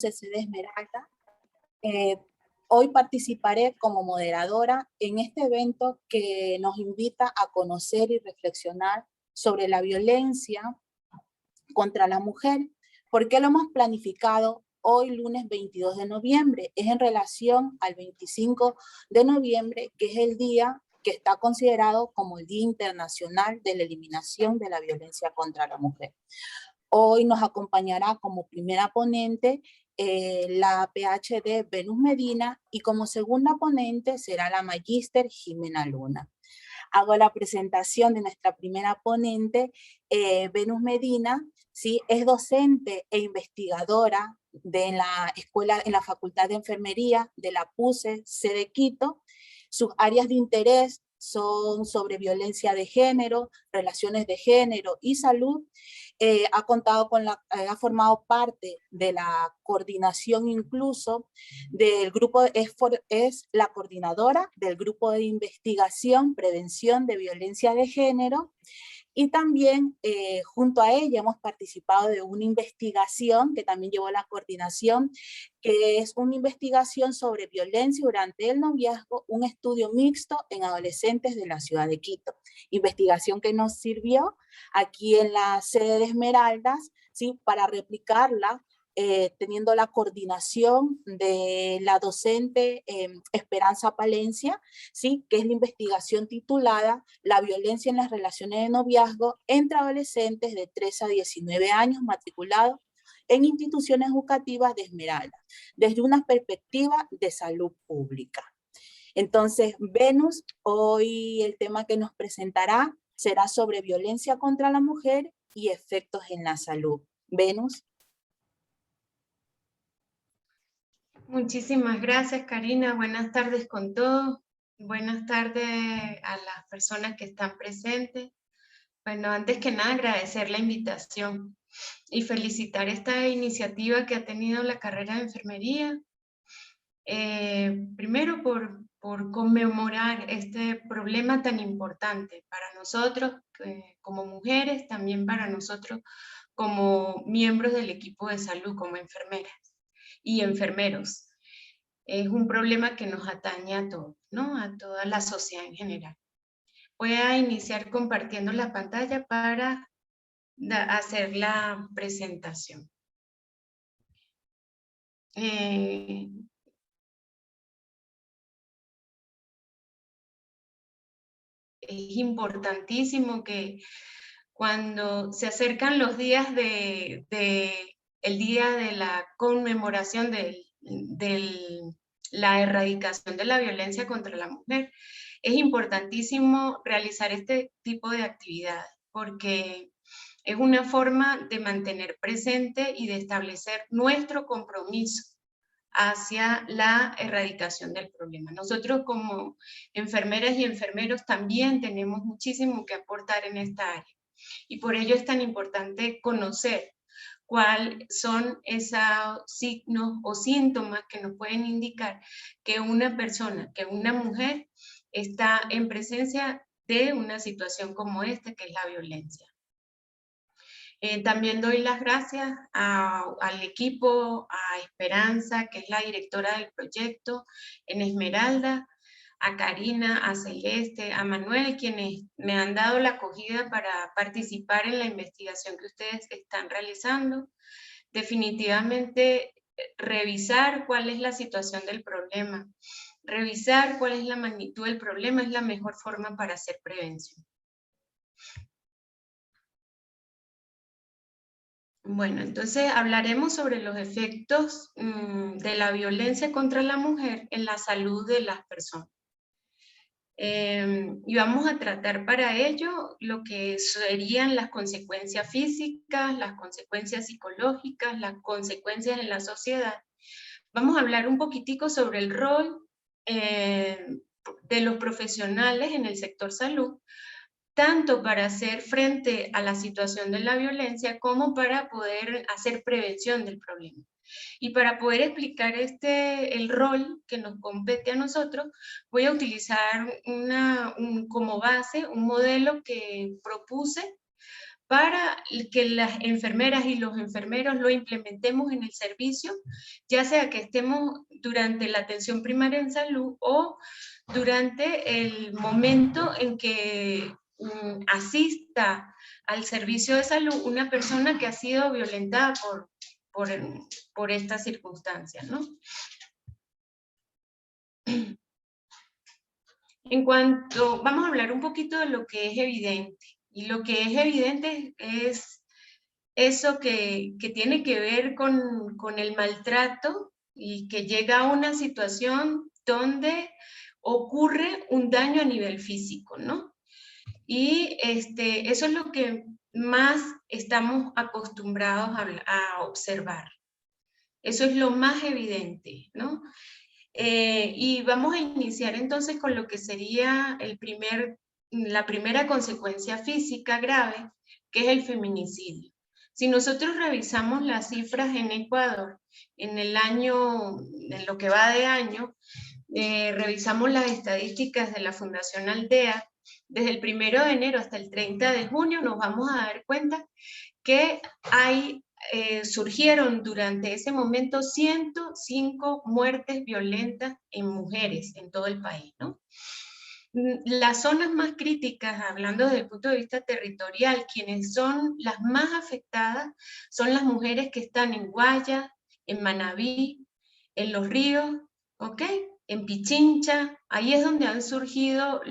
UCC Esmeralda. Eh, Hoy participaré como moderadora en este evento que nos invita a conocer y reflexionar sobre la violencia contra la mujer. ¿Por qué lo hemos planificado hoy, lunes 22 de noviembre? Es en relación al 25 de noviembre, que es el día que está considerado como el Día Internacional de la Eliminación de la Violencia contra la Mujer. Hoy nos acompañará como primera ponente la PhD Venus Medina y como segunda ponente será la magíster Jimena Luna. Hago la presentación de nuestra primera ponente, Venus Medina, ¿sí? Es docente e investigadora de la escuela, en la Facultad de Enfermería de la PUCE, sede Quito. Sus áreas de interés son sobre violencia de género, relaciones de género y salud. Ha formado parte de la coordinación incluso del grupo, es la coordinadora del grupo de investigación, prevención de violencia de género, y también junto a ella hemos participado de una investigación que también llevó la coordinación, que es una investigación sobre violencia durante el noviazgo, un estudio mixto en adolescentes de la ciudad de Quito. Investigación que nos sirvió aquí en la sede de Esmeraldas, ¿sí? Para replicarla, teniendo la coordinación de la docente Esperanza Palencia, ¿sí? Que es la investigación titulada La violencia en las relaciones de noviazgo entre adolescentes de 3 a 19 años matriculados en instituciones educativas de Esmeralda, desde una perspectiva de salud pública. Entonces, Venus, hoy el tema que nos presentará será sobre violencia contra la mujer y efectos en la salud. Venus. Muchísimas gracias, Karina. Buenas tardes con todos. Buenas tardes a las personas que están presentes. Bueno, antes que nada, agradecer la invitación y felicitar esta iniciativa que ha tenido la carrera de enfermería. Primero por conmemorar este problema tan importante para nosotros como mujeres, también para nosotros como miembros del equipo de salud, como enfermeras y enfermeros. Es un problema que nos atañe a todos, ¿no? A toda la sociedad en general. Voy a iniciar compartiendo la pantalla para hacer la presentación. Es importantísimo que cuando se acercan los días el día de la conmemoración de la erradicación de la violencia contra la mujer, es importantísimo realizar este tipo de actividades porque es una forma de mantener presente y de establecer nuestro compromiso hacia la erradicación del problema. Nosotros como enfermeras y enfermeros también tenemos muchísimo que aportar en esta área y por ello es tan importante conocer cuáles son esos signos o síntomas que nos pueden indicar que una persona, que una mujer está en presencia de una situación como esta, que es la violencia. También doy las gracias al equipo, a Esperanza, que es la directora del proyecto en Esmeralda, a Karina, a Celeste, a Manuel, quienes me han dado la acogida para participar en la investigación que ustedes están realizando. Definitivamente, revisar cuál es la situación del problema, revisar cuál es la magnitud del problema es la mejor forma para hacer prevención. Bueno, entonces hablaremos sobre los efectos de la violencia contra la mujer en la salud de las personas. Y vamos a tratar para ello lo que serían las consecuencias físicas, las consecuencias psicológicas, las consecuencias en la sociedad. Vamos a hablar un poquitico sobre el rol de los profesionales en el sector salud, tanto para hacer frente a la situación de la violencia como para poder hacer prevención del problema. Y para poder explicar el rol que nos compete a nosotros, voy a utilizar como base un modelo que propuse para que las enfermeras y los enfermeros lo implementemos en el servicio, ya sea que estemos durante la atención primaria en salud o durante el momento en que asista al servicio de salud una persona que ha sido violentada por estas circunstancias, ¿no? Vamos a hablar un poquito de lo que es evidente. Y lo que es evidente es eso que tiene que ver con el maltrato y que llega a una situación donde ocurre un daño a nivel físico, ¿no? Y eso es lo que más estamos acostumbrados a observar. Eso es lo más evidente, ¿no? Y vamos a iniciar entonces con lo que sería la primera consecuencia física grave, que es el feminicidio. Si nosotros revisamos las cifras en Ecuador, en lo que va de año, revisamos las estadísticas de la Fundación Aldea, desde el 1 de enero hasta el 30 de junio nos vamos a dar cuenta que surgieron durante ese momento 105 muertes violentas en mujeres en todo el país, ¿no? Las zonas más críticas, hablando desde el punto de vista territorial, quienes son las más afectadas son las mujeres que están en Guaya, en Manabí, en Los Ríos, ¿ok? En Pichincha, ahí es donde han surgido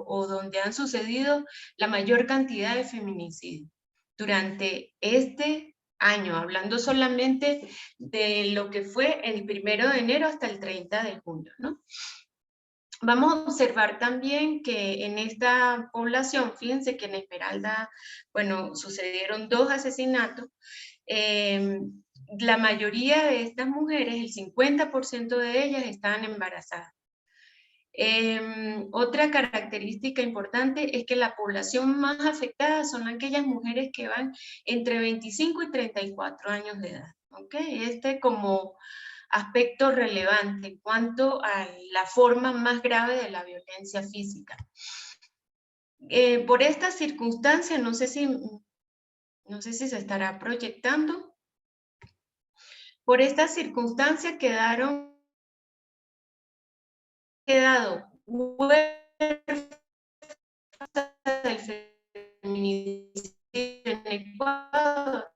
o donde han sucedido la mayor cantidad de feminicidios durante este año, hablando solamente de lo que fue el 1 de enero hasta el 30 de junio, ¿no? Vamos a observar también que en esta población, fíjense que en Esmeralda, bueno, sucedieron 2 asesinatos. La mayoría de estas mujeres, el 50% de ellas estaban embarazadas. Otra característica importante es que la población más afectada son aquellas mujeres que van entre 25 y 34 años de edad. ¿Okay? Como aspecto relevante en cuanto a la forma más grave de la violencia física. Por esta circunstancia, no sé si se estará proyectando. Por esta circunstancia quedado del feminicidio en Ecuador,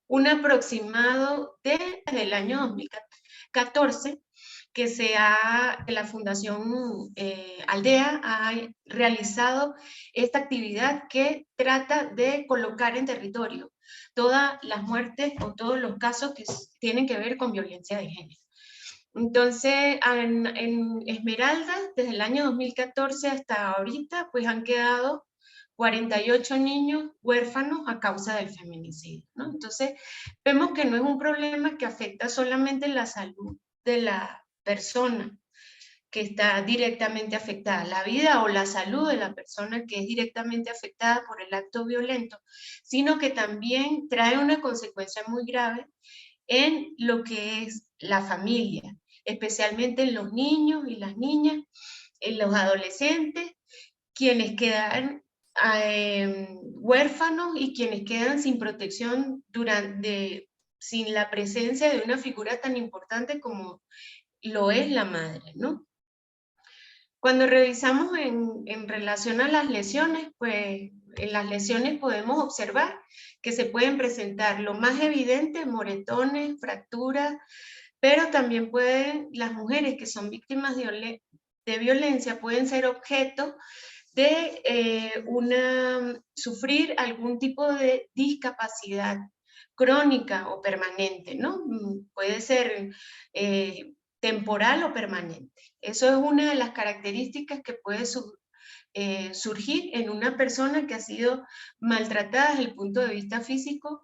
un aproximado desde el año 2014 que la Fundación Aldea ha realizado esta actividad que trata de colocar en territorio todas las muertes o todos los casos que tienen que ver con violencia de género. Entonces, en Esmeralda, desde el año 2014 hasta ahorita, pues han quedado 48 niños huérfanos a causa del feminicidio, ¿no? Entonces, vemos que no es un problema que afecta solamente la salud de la persona que está directamente afectada, la vida o la salud de la persona que es directamente afectada por el acto violento, sino que también trae una consecuencia muy grave en lo que es la familia, especialmente en los niños y las niñas, en los adolescentes, quienes quedan huérfanos y quienes quedan sin protección sin la presencia de una figura tan importante como lo es la madre, ¿no? Cuando revisamos en relación a las lesiones, pues en las lesiones podemos observar que se pueden presentar lo más evidente, moretones, fracturas, pero también las mujeres que son víctimas de violencia pueden ser objeto de sufrir algún tipo de discapacidad crónica o permanente, ¿no? Puede ser temporal o permanente. Eso es una de las características que puede surgir en una persona que ha sido maltratada desde el punto de vista físico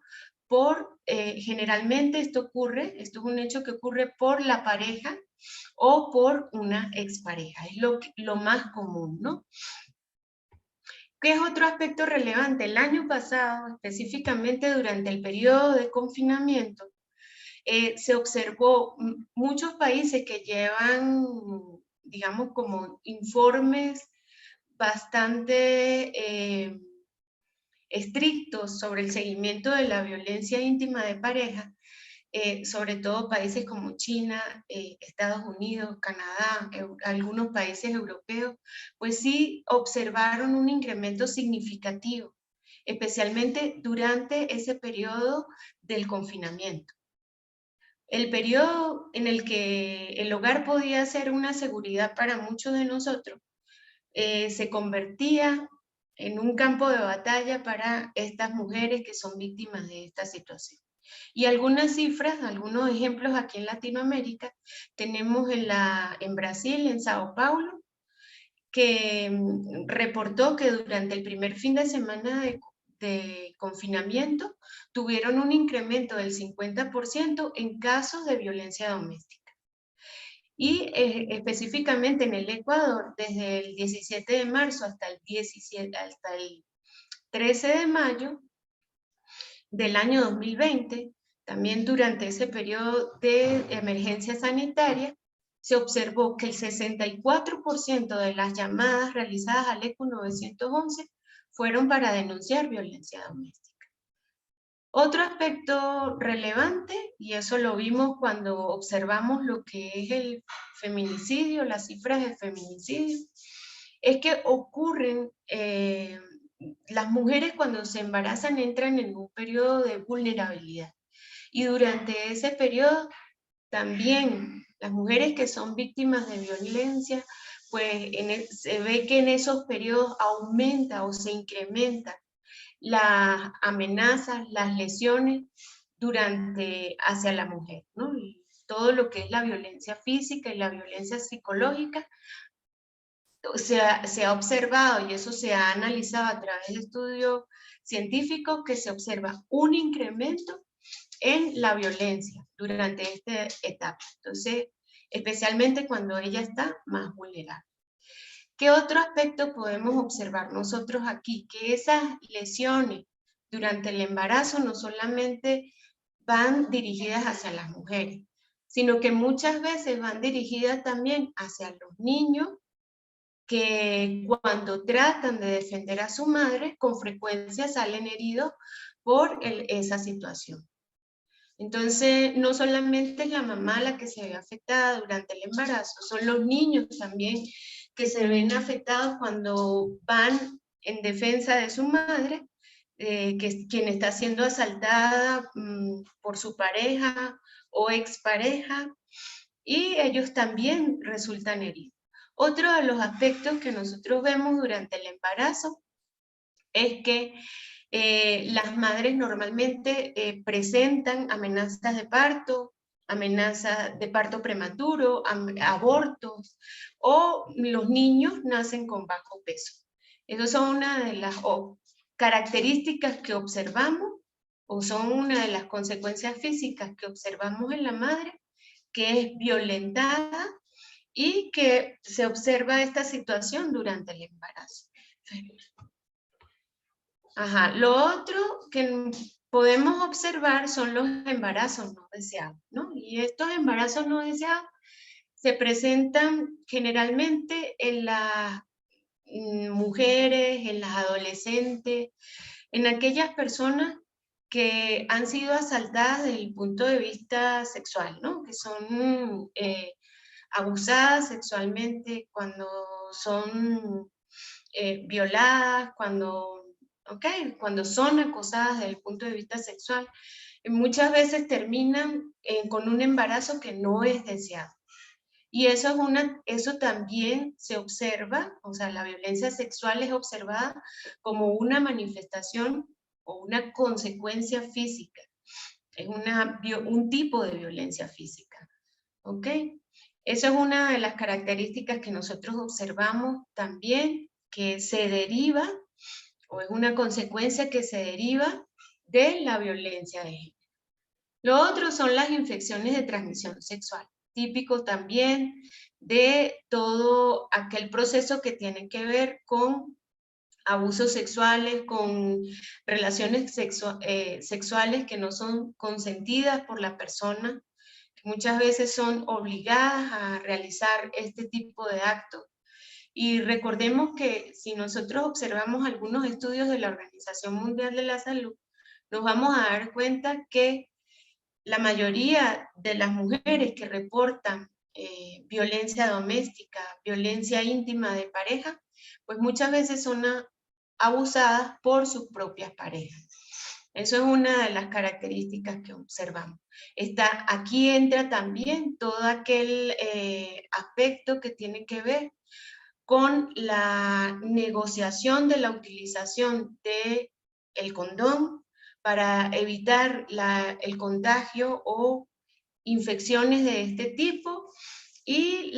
generalmente esto es un hecho que ocurre por la pareja o por una expareja, es lo más común, ¿no? ¿Qué es otro aspecto relevante? El año pasado, específicamente durante el periodo de confinamiento, se observó muchos países que llevan, digamos, como informes bastante estrictos sobre el seguimiento de la violencia íntima de pareja, sobre todo países como China, Estados Unidos, Canadá, algunos países europeos, pues sí observaron un incremento significativo, especialmente durante ese periodo del confinamiento. El periodo en el que el hogar podía ser una seguridad para muchos de nosotros, se convertía en un campo de batalla para estas mujeres que son víctimas de esta situación. Y algunas cifras, algunos ejemplos aquí en Latinoamérica, tenemos en Brasil, en Sao Paulo, que reportó que durante el primer fin de semana de confinamiento tuvieron un incremento del 50% en casos de violencia doméstica. Y específicamente en el Ecuador, desde el 17 de marzo hasta el 13 de mayo del año 2020, también durante ese periodo de emergencia sanitaria, se observó que el 64% de las llamadas realizadas al ECU 911 fueron para denunciar violencia doméstica. Otro aspecto relevante, y eso lo vimos cuando observamos lo que es el feminicidio, las cifras de feminicidio, es que ocurren, las mujeres cuando se embarazan entran en un periodo de vulnerabilidad. Y durante ese periodo también las mujeres que son víctimas de violencia, pues se ve que en esos periodos aumenta o se incrementa las amenazas, las lesiones hacia la mujer, ¿no? Y todo lo que es la violencia física y la violencia psicológica se ha observado, y eso se ha analizado a través de estudios científicos, que se observa un incremento en la violencia durante esta etapa. Entonces, especialmente cuando ella está más vulnerable. ¿Qué otro aspecto podemos observar nosotros aquí? Que esas lesiones durante el embarazo no solamente van dirigidas hacia las mujeres, sino que muchas veces van dirigidas también hacia los niños, que cuando tratan de defender a su madre, con frecuencia salen heridos por esa situación. Entonces, no solamente es la mamá la que se ve afectada durante el embarazo, son los niños también que se ven afectados cuando van en defensa de su madre, quien está siendo asaltada por su pareja o expareja, y ellos también resultan heridos. Otro de los aspectos que nosotros vemos durante el embarazo es que las madres normalmente presentan amenazas de parto prematuro, abortos, o los niños nacen con bajo peso. Esas son una de las características que observamos, o son una de las consecuencias físicas que observamos en la madre, que es violentada y que se observa esta situación durante el embarazo. Ajá. Lo otro que podemos observar son los embarazos no deseados, ¿no? Y estos embarazos no deseados se presentan generalmente en las mujeres, en las adolescentes, en aquellas personas que han sido asaltadas desde el punto de vista sexual, ¿no? Que son abusadas sexualmente, cuando son violadas, cuando son acosadas desde el punto de vista sexual, muchas veces terminan con un embarazo que no es deseado. Y eso también se observa, o sea, la violencia sexual es observada como una manifestación o una consecuencia física. Es un tipo de violencia física. ¿Ok? Eso es una de las características que nosotros observamos también, que se deriva, o es una consecuencia que se deriva de la violencia de género. Lo otro son las infecciones de transmisión sexual, típico también de todo aquel proceso que tiene que ver con abusos sexuales, con relaciones sexuales que no son consentidas por la persona, que muchas veces son obligadas a realizar este tipo de actos. Y recordemos que si nosotros observamos algunos estudios de la Organización Mundial de la Salud, nos vamos a dar cuenta que la mayoría de las mujeres que reportan violencia doméstica, violencia íntima de pareja, pues muchas veces son abusadas por sus propias parejas. Eso es una de las características que observamos. Aquí entra también todo aquel aspecto que tiene que ver con la negociación de la utilización del condón para evitar el contagio o infecciones de este tipo, y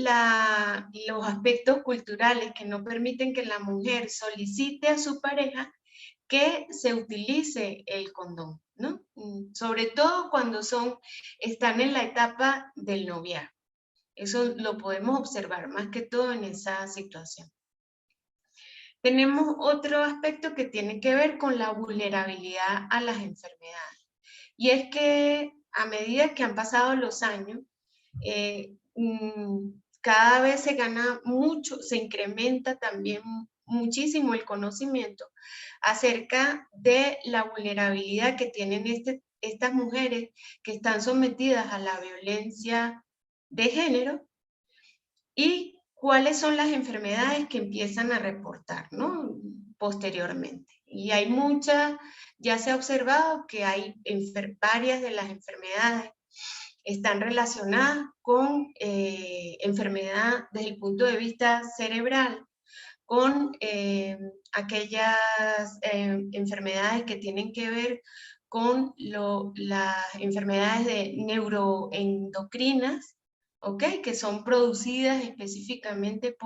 los aspectos culturales que no permiten que la mujer solicite a su pareja que se utilice el condón, ¿no? Sobre todo cuando están en la etapa del noviazgo. Eso lo podemos observar más que todo en esa situación. Tenemos otro aspecto que tiene que ver con la vulnerabilidad a las enfermedades. Y es que a medida que han pasado los años, cada vez se gana mucho, se incrementa también muchísimo el conocimiento acerca de la vulnerabilidad que tienen estas mujeres que están sometidas a la violencia de género y cuáles son las enfermedades que empiezan a reportar, ¿no? Posteriormente. Y hay muchas, ya se ha observado que hay varias de las enfermedades están relacionadas con enfermedad desde el punto de vista cerebral, con aquellas enfermedades que tienen que ver con las enfermedades de neuroendocrinas, ¿ok? Que son producidas específicamente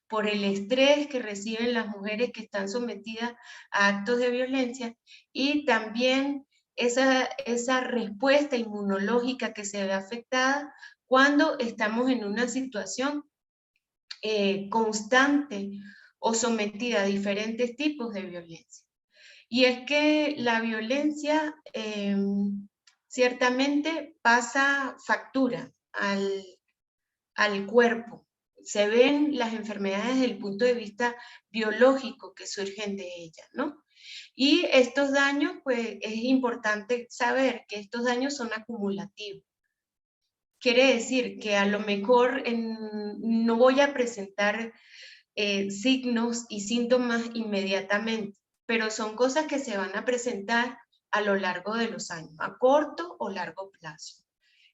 por el estrés que reciben las mujeres que están sometidas a actos de violencia, y también esa respuesta inmunológica que se ve afectada cuando estamos en una situación constante o sometida a diferentes tipos de violencia. Y es que la violencia ciertamente pasa factura al cuerpo. Se ven las enfermedades desde el punto de vista biológico que surgen de ellas, ¿no? Y estos daños, pues es importante saber que estos daños son acumulativos. Quiere decir que a lo mejor no voy a presentar signos y síntomas inmediatamente, pero son cosas que se van a presentar a lo largo de los años, a corto o largo plazo.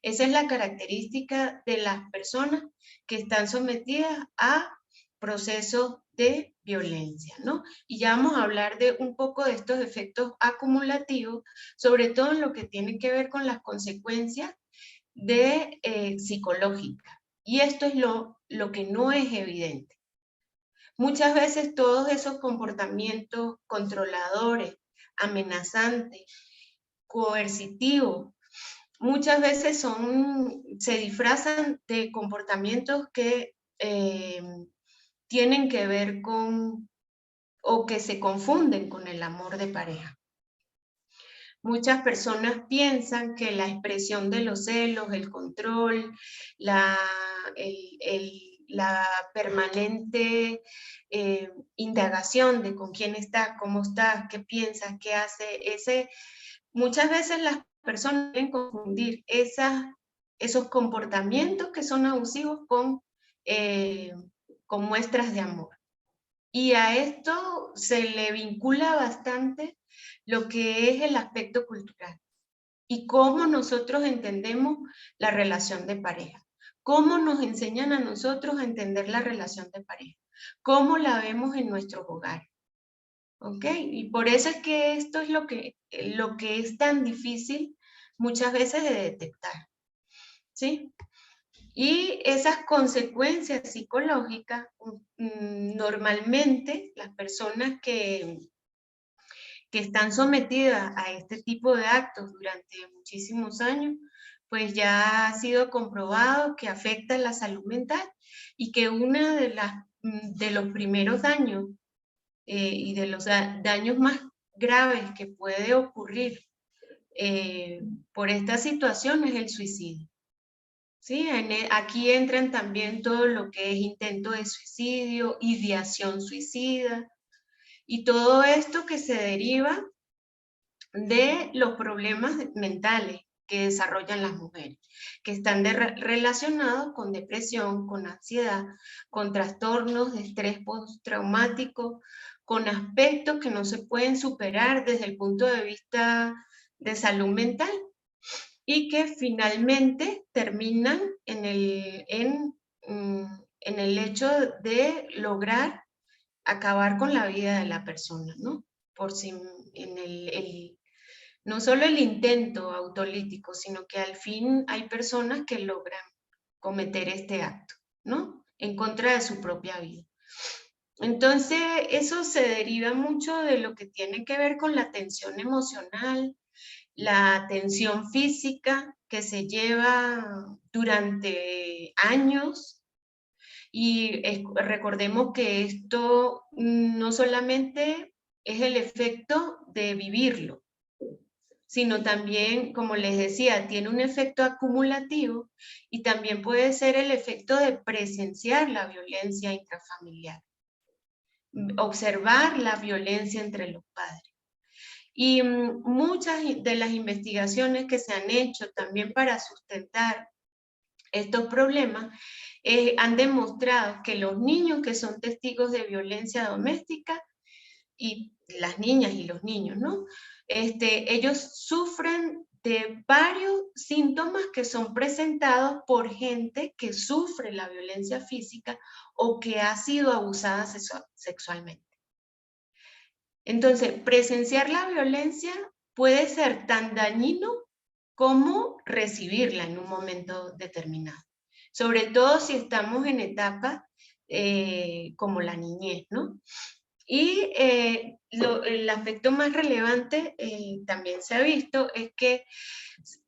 Esa es la característica de las personas que están sometidas a procesos de violencia, ¿no? Y ya vamos a hablar de un poco de estos efectos acumulativos, sobre todo en lo que tiene que ver con las consecuencias psicológicas. Y esto es lo que no es evidente. Muchas veces todos esos comportamientos controladores, amenazantes, coercitivos, muchas veces se disfrazan de comportamientos que tienen que ver con o que se confunden con el amor de pareja. Muchas personas piensan que la expresión de los celos, el control, la permanente indagación de con quién estás, cómo estás, qué piensas, qué hace, muchas veces las personas pueden confundir esos comportamientos que son abusivos con muestras de amor. Y a esto se le vincula bastante lo que es el aspecto cultural y cómo nosotros entendemos la relación de pareja, cómo nos enseñan a nosotros a entender la relación de pareja, cómo la vemos en nuestros hogares. ¿Ok? Y por eso es que esto es lo que es tan difícil muchas veces de detectar. ¿Sí? Y esas consecuencias psicológicas, normalmente las personas que están sometidas a este tipo de actos durante muchísimos años, pues ya ha sido comprobado que afecta la salud mental y que uno de los primeros daños y de los daños más graves que puede ocurrir por esta situación es el suicidio. ¿sí? Aquí entran también todo lo que es intento de suicidio, ideación suicida, y todo esto que se deriva de los problemas mentales que desarrollan las mujeres, que están relacionados con depresión, con ansiedad, con trastornos de estrés postraumático, con aspectos que no se pueden superar desde el punto de vista de salud mental y que finalmente terminan en el hecho de lograr acabar con la vida de la persona, ¿no? Por si en no solo el intento autolítico, sino que al fin hay personas que logran cometer este acto, ¿no? En contra de su propia vida. Entonces, eso se deriva mucho de lo que tiene que ver con la tensión emocional, la tensión física que se lleva durante años y recordemos que esto no solamente es el efecto de vivirlo, sino también, como les decía, tiene un efecto acumulativo y también puede ser el efecto de presenciar la violencia intrafamiliar, observar la violencia entre los padres. Y muchas de las investigaciones que se han hecho también para sustentar estos problemas han demostrado que los niños que son testigos de violencia doméstica y las niñas y los niños, ¿no? Ellos sufren de varios síntomas que son presentados por gente que sufre la violencia física o que ha sido abusada sexualmente. Entonces, presenciar la violencia puede ser tan dañino como recibirla en un momento determinado, sobre todo si estamos en etapas como la niñez, ¿no? Y el aspecto más relevante también se ha visto es que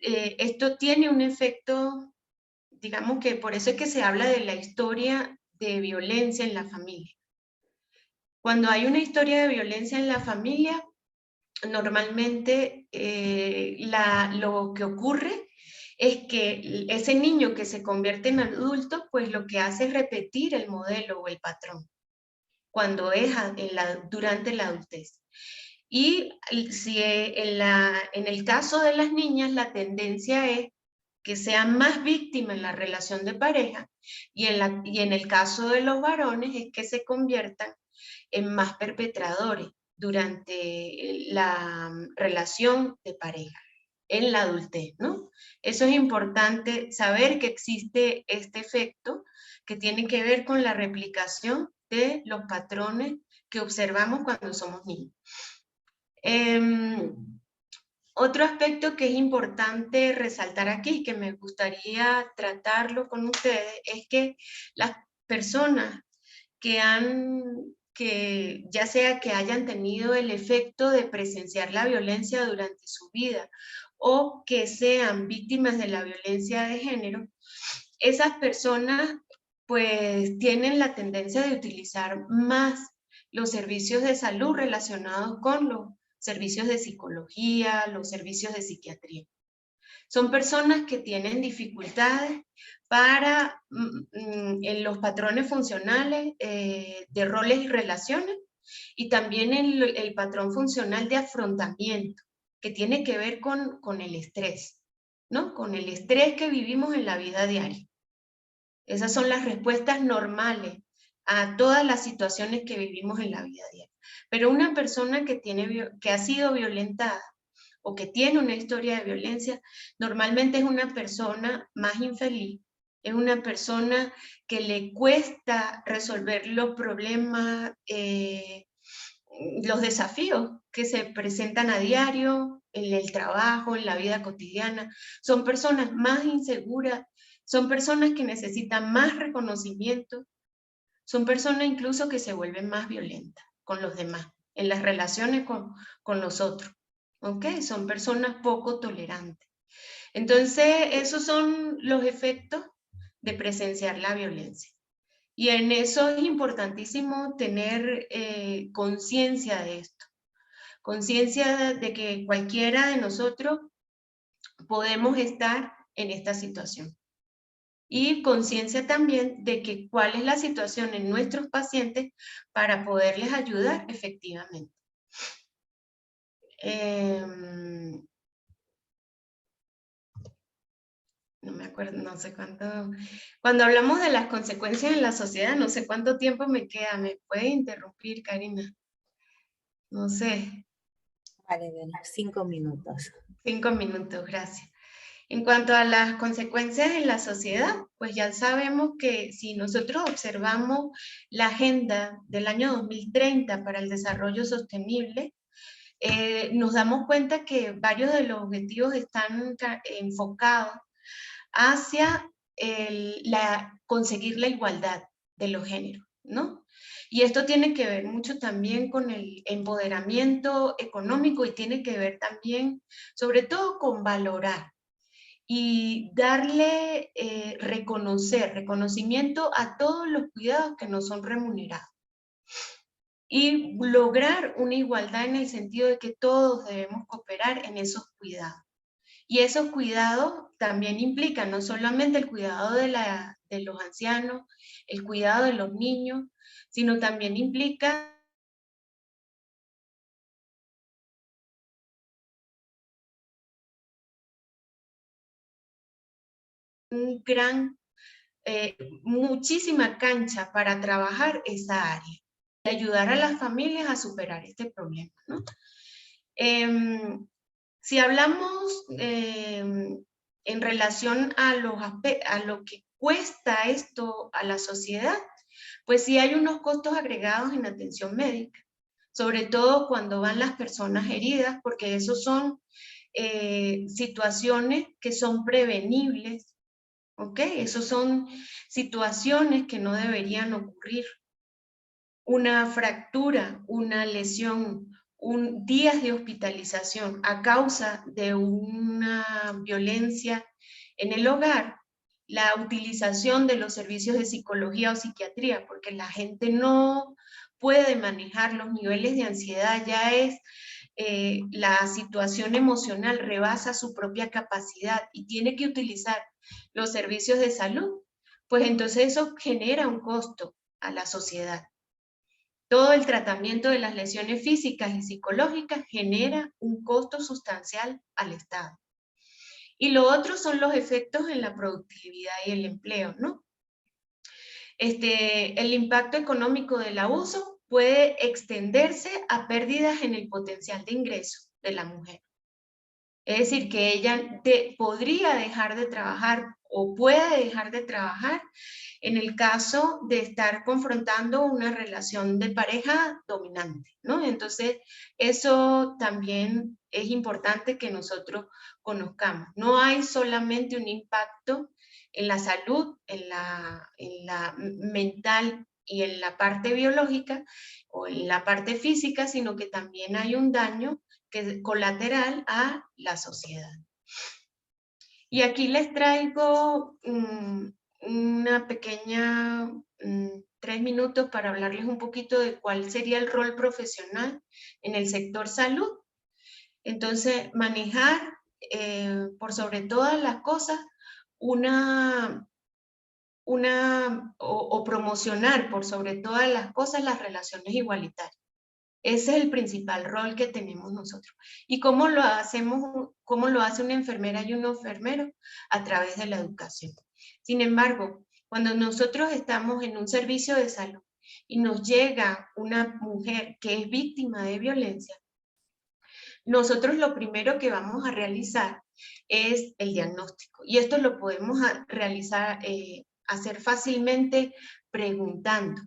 esto tiene un efecto, digamos que por eso es que se habla de la historia de violencia en la familia. Cuando hay una historia de violencia en la familia, normalmente lo que ocurre es que ese niño que se convierte en adulto, pues lo que hace es repetir el modelo o el patrón cuando es durante la adultez. Y si en el caso de las niñas, la tendencia es que sean más víctimas en la relación de pareja y en el caso de los varones es que se conviertan en más perpetradores durante la relación de pareja en la adultez, ¿no? Eso es importante saber que existe este efecto que tiene que ver con la replicación de los patrones que observamos cuando somos niños. Otro aspecto que es importante resaltar aquí, que me gustaría tratarlo con ustedes, es que las personas que ya sea que hayan tenido el efecto de presenciar la violencia durante su vida o que sean víctimas de la violencia de género, esas personas pues tienen la tendencia de utilizar más los servicios de salud relacionados con los servicios de psicología, los servicios de psiquiatría. Son personas que tienen dificultades en los patrones funcionales de roles y relaciones y también en el patrón funcional de afrontamiento, que tiene que ver con el estrés, ¿no? Con el estrés que vivimos en la vida diaria. Esas son las respuestas normales a todas las situaciones que vivimos en la vida diaria. Pero una persona que ha sido violentada o que tiene una historia de violencia, normalmente es una persona más infeliz, es una persona que le cuesta resolver los problemas, los desafíos que se presentan a diario, en el trabajo, en la vida cotidiana. Son personas más inseguras, son personas que necesitan más reconocimiento, son personas incluso que se vuelven más violentas con los demás, en las relaciones con los otros. ¿Ok? Son personas poco tolerantes. Entonces, esos son los efectos de presenciar la violencia. Y en eso es importantísimo tener conciencia de esto, conciencia de que cualquiera de nosotros podemos estar en esta situación. y conciencia también de que cuál es la situación en nuestros pacientes para poderles ayudar efectivamente. No me acuerdo, no sé cuánto. Cuando hablamos de las consecuencias en la sociedad, no sé cuánto tiempo me queda. ¿Me puede interrumpir, Karina? No sé. Vale, de los 5 minutos. 5 minutos, gracias. En cuanto a las consecuencias en la sociedad, pues ya sabemos que si nosotros observamos la agenda del año 2030 para el desarrollo sostenible, nos damos cuenta que varios de los objetivos están enfocados hacia conseguir la igualdad de los géneros, ¿no? Y esto tiene que ver mucho también con el empoderamiento económico y tiene que ver también, sobre todo, con valorar y darle reconocimiento a todos los cuidados que no son remunerados. Y lograr una igualdad en el sentido de que todos debemos cooperar en esos cuidados. Y esos cuidados también implican no solamente el cuidado de los ancianos, el cuidado de los niños, sino también implica un gran, muchísima cancha para trabajar esa área y ayudar a las familias a superar este problema, ¿no? Si hablamos en relación a lo que cuesta esto a la sociedad, pues sí hay unos costos agregados en atención médica, sobre todo cuando van las personas heridas, porque esos son situaciones que son prevenibles, ¿ok? Esos son situaciones que no deberían ocurrir. Una fractura, una lesión, días de hospitalización a causa de una violencia en el hogar, la utilización de los servicios de psicología o psiquiatría, porque la gente no puede manejar los niveles de ansiedad, ya es la situación emocional rebasa su propia capacidad y tiene que utilizar los servicios de salud, pues entonces eso genera un costo a la sociedad. Todo el tratamiento de las lesiones físicas y psicológicas genera un costo sustancial al Estado. Y lo otro son los efectos en la productividad y el empleo, ¿no? El impacto económico del abuso puede extenderse a pérdidas en el potencial de ingreso de la mujer. Es decir, que ella podría dejar de trabajar o puede dejar de trabajar en el caso de estar confrontando una relación de pareja dominante, ¿no? Entonces, eso también es importante que nosotros conozcamos. No hay solamente un impacto en la salud, en la mental y en la parte biológica o en la parte física, sino que también hay un daño que es colateral a la sociedad. Y aquí les traigo una pequeña, 3 minutos para hablarles un poquito de cuál sería el rol profesional en el sector salud. Entonces, manejar por sobre todas las cosas o promocionar por sobre todas las cosas las relaciones igualitarias. Ese es el principal rol que tenemos nosotros. ¿Y cómo lo hacemos? ¿Cómo lo hace una enfermera y un enfermero? A través de la educación. Sin embargo, cuando nosotros estamos en un servicio de salud y nos llega una mujer que es víctima de violencia, nosotros lo primero que vamos a realizar es el diagnóstico. Y esto lo podemos realizar, hacer fácilmente preguntando.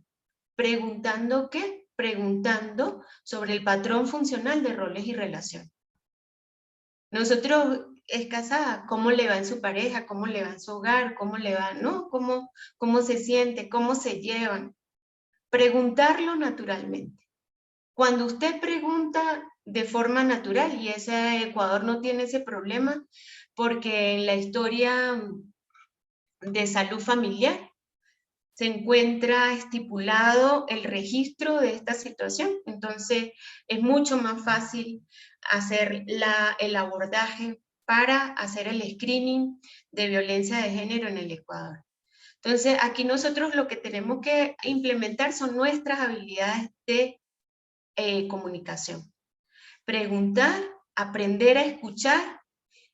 ¿Preguntando qué? Preguntando sobre el patrón funcional de roles y relaciones. Nosotros, es casada, ¿cómo le va en su pareja? ¿Cómo le va en su hogar? ¿Cómo le va? ¿No? ¿Cómo se siente? ¿Cómo se llevan? Preguntarlo naturalmente. Cuando usted pregunta de forma natural, y ese Ecuador no tiene ese problema, porque en la historia de salud familiar se encuentra estipulado el registro de esta situación. Entonces, es mucho más fácil hacer el abordaje para hacer el screening de violencia de género en el Ecuador. Entonces, aquí nosotros lo que tenemos que implementar son nuestras habilidades de comunicación. Preguntar, aprender a escuchar,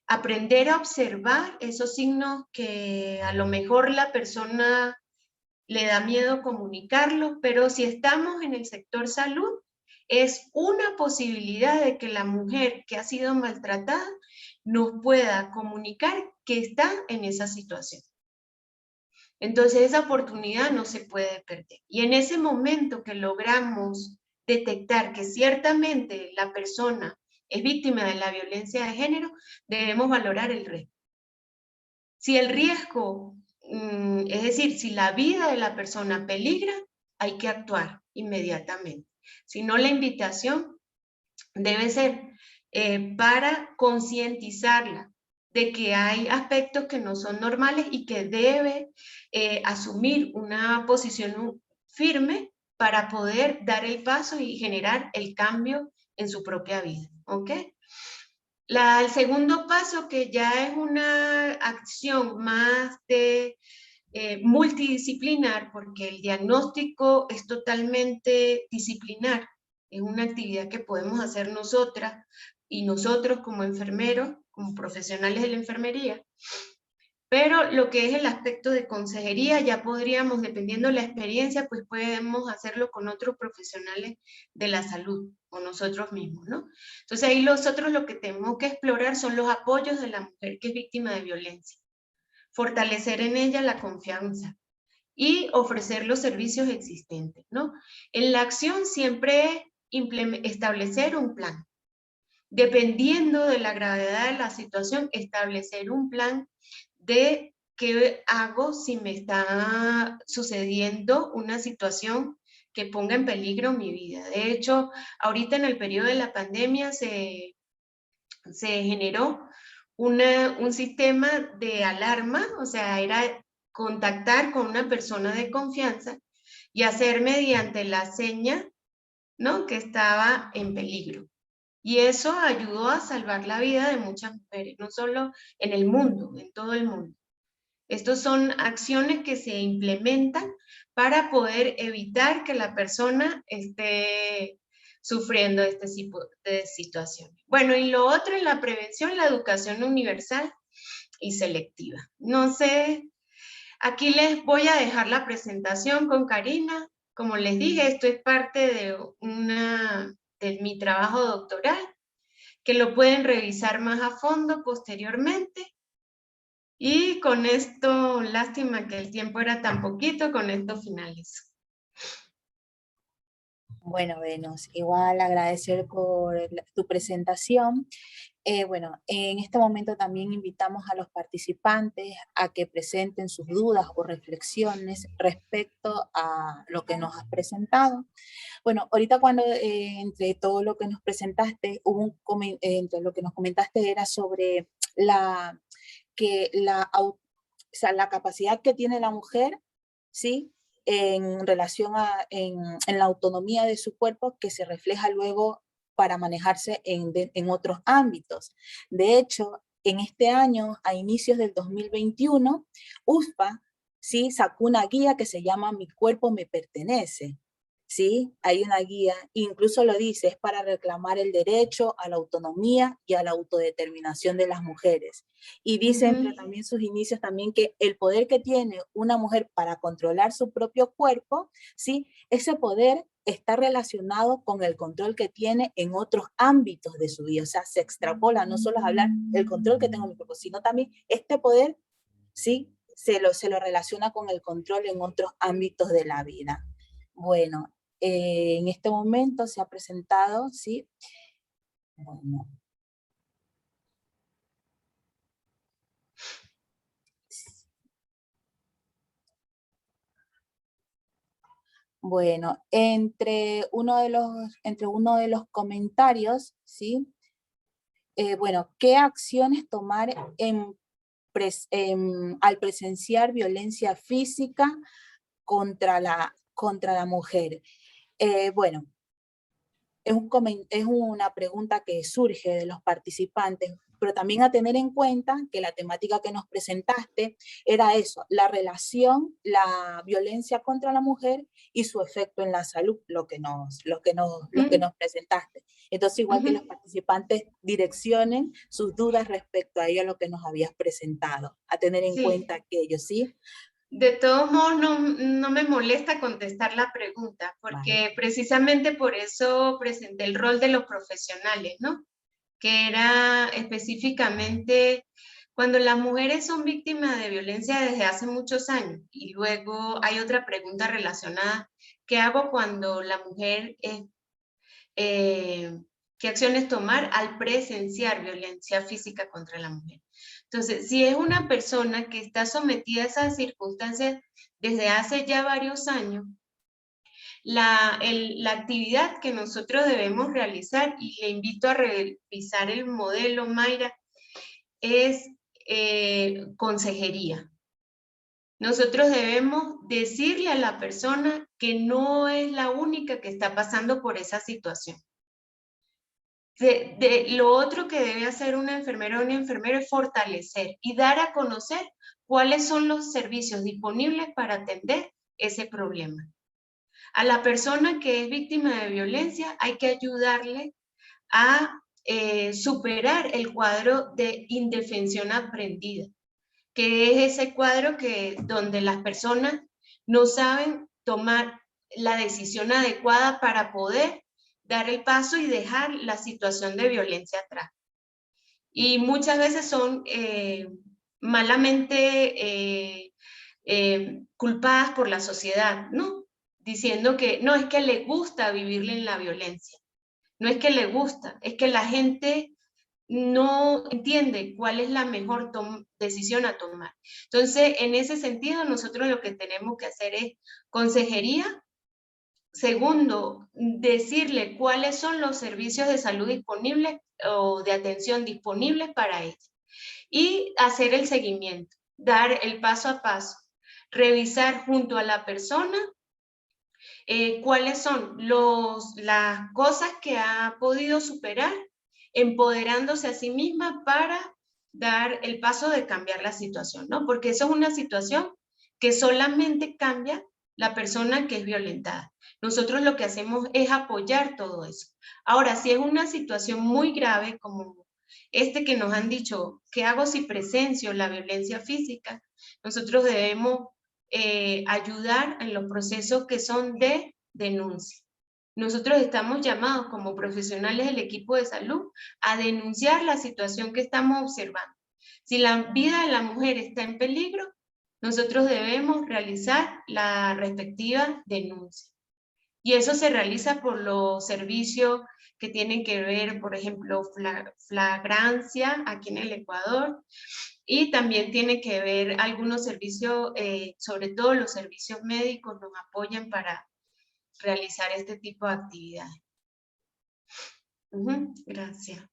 aprender a observar esos signos que a lo mejor la persona le da miedo comunicarlo, pero si estamos en el sector salud, es una posibilidad de que la mujer que ha sido maltratada nos pueda comunicar que está en esa situación. Entonces esa oportunidad no se puede perder. Y en ese momento que logramos detectar que ciertamente la persona es víctima de la violencia de género, debemos valorar el riesgo. Si el riesgo, es decir, si la vida de la persona peligra, hay que actuar inmediatamente. Si no, la invitación debe ser para concientizarla de que hay aspectos que no son normales y que debe asumir una posición firme para poder dar el paso y generar el cambio en su propia vida, ¿ok? El segundo paso, que ya es una acción más de multidisciplinar, porque el diagnóstico es totalmente disciplinar, es una actividad que podemos hacer nosotras y nosotros como enfermeros, como profesionales de la enfermería, pero lo que es el aspecto de consejería ya podríamos, dependiendo de la experiencia, pues podemos hacerlo con otros profesionales de la salud o nosotros mismos, ¿no? Entonces ahí nosotros lo que tenemos que explorar son los apoyos de la mujer que es víctima de violencia, fortalecer en ella la confianza y ofrecer los servicios existentes, ¿no? En la acción siempre establecer un plan. Dependiendo de la gravedad de la situación, establecer un plan de qué hago si me está sucediendo una situación que ponga en peligro mi vida. De hecho, ahorita en el periodo de la pandemia se generó un sistema de alarma, o sea, era contactar con una persona de confianza y hacer mediante la seña, ¿no?, que estaba en peligro. Y eso ayudó a salvar la vida de muchas mujeres, no solo en el mundo, en todo el mundo. Estas son acciones que se implementan para poder evitar que la persona esté sufriendo este tipo de situaciones. Bueno, y lo otro es la prevención, la educación universal y selectiva. No sé, aquí les voy a dejar la presentación con Karina. Como les dije, esto es parte de mi trabajo doctoral, que lo pueden revisar más a fondo posteriormente. Y con esto, lástima que el tiempo era tan poquito, con esto finalizo. Bueno, Venus, igual agradecer por tu presentación. Bueno, en este momento también invitamos a los participantes a que presenten sus dudas o reflexiones respecto a lo que nos has presentado. Bueno, ahorita cuando entre todo lo que nos presentaste, entre lo que nos comentaste era sobre que o sea, la capacidad que tiene la mujer, ¿sí?, en relación en la autonomía de su cuerpo, que se refleja luego para manejarse en otros ámbitos. De hecho, en este año, a inicios del 2021, USPA, ¿sí?, sacó una guía que se llama Mi cuerpo me pertenece. ¿Sí? Hay una guía, incluso lo dice, es para reclamar el derecho a la autonomía y a la autodeterminación de las mujeres. Y dice entre también sus inicios también que el poder que tiene una mujer para controlar su propio cuerpo, ¿sí?, ese poder está relacionado con el control que tiene en otros ámbitos de su vida. O sea, se extrapola, no solo es hablar el control que tengo en mi cuerpo, sino también este poder, ¿sí?, se lo relaciona con el control en otros ámbitos de la vida. Bueno, en este momento se ha presentado, ¿sí? Bueno. Bueno, entre uno de los comentarios, ¿sí? Bueno, ¿qué acciones tomar al presenciar violencia física contra la mujer? Bueno, es una pregunta que surge de los participantes, pero también a tener en cuenta que la temática que nos presentaste era eso, la relación, la violencia contra la mujer y su efecto en la salud, lo que nos presentaste. Entonces, igual que los participantes direccionen sus dudas respecto a ello, a lo que nos habías presentado, a tener en cuenta aquello, ¿sí? De todos modos, no me molesta contestar la pregunta, porque precisamente por eso presenté el rol de los profesionales, ¿no? Que era específicamente cuando las mujeres son víctimas de violencia desde hace muchos años. Y luego hay otra pregunta relacionada, ¿qué hago cuando la mujer qué acciones tomar al presenciar violencia física contra la mujer? Entonces, si es una persona que está sometida a esas circunstancias desde hace ya varios años, la actividad que nosotros debemos realizar, y le invito a revisar el modelo, Mayra, es consejería. Nosotros debemos decirle a la persona que no es la única que está pasando por esa situación. Lo otro que debe hacer una enfermera o un enfermero es fortalecer y dar a conocer cuáles son los servicios disponibles para atender ese problema. A la persona que es víctima de violencia hay que ayudarle a superar el cuadro de indefensión aprendida, que es ese cuadro donde las personas no saben tomar la decisión adecuada para poder dar el paso y dejar la situación de violencia atrás. Y muchas veces son malamente culpadas por la sociedad, ¿no? Diciendo que no, es que le gusta vivir en la violencia. No es que le gusta, es que la gente no entiende cuál es la mejor decisión a tomar. Entonces, en ese sentido, nosotros lo que tenemos que hacer es consejería. Segundo, decirle cuáles son los servicios de salud disponibles o de atención disponibles para ella. Y hacer el seguimiento, dar el paso a paso, revisar junto a la persona cuáles son las cosas que ha podido superar, empoderándose a sí misma para dar el paso de cambiar la situación, ¿no? Porque eso es una situación que solamente cambia la persona que es violentada. Nosotros lo que hacemos es apoyar todo eso. Ahora, si es una situación muy grave, como que nos han dicho, ¿qué hago si presencio la violencia física? Nosotros debemos ayudar en los procesos que son de denuncia. Nosotros estamos llamados como profesionales del equipo de salud a denunciar la situación que estamos observando. Si la vida de la mujer está en peligro, nosotros debemos realizar la respectiva denuncia. Y eso se realiza por los servicios que tienen que ver, por ejemplo, flagrancia aquí en el Ecuador, y también tiene que ver algunos servicios, sobre todo los servicios médicos nos apoyan para realizar este tipo de actividades. Gracias.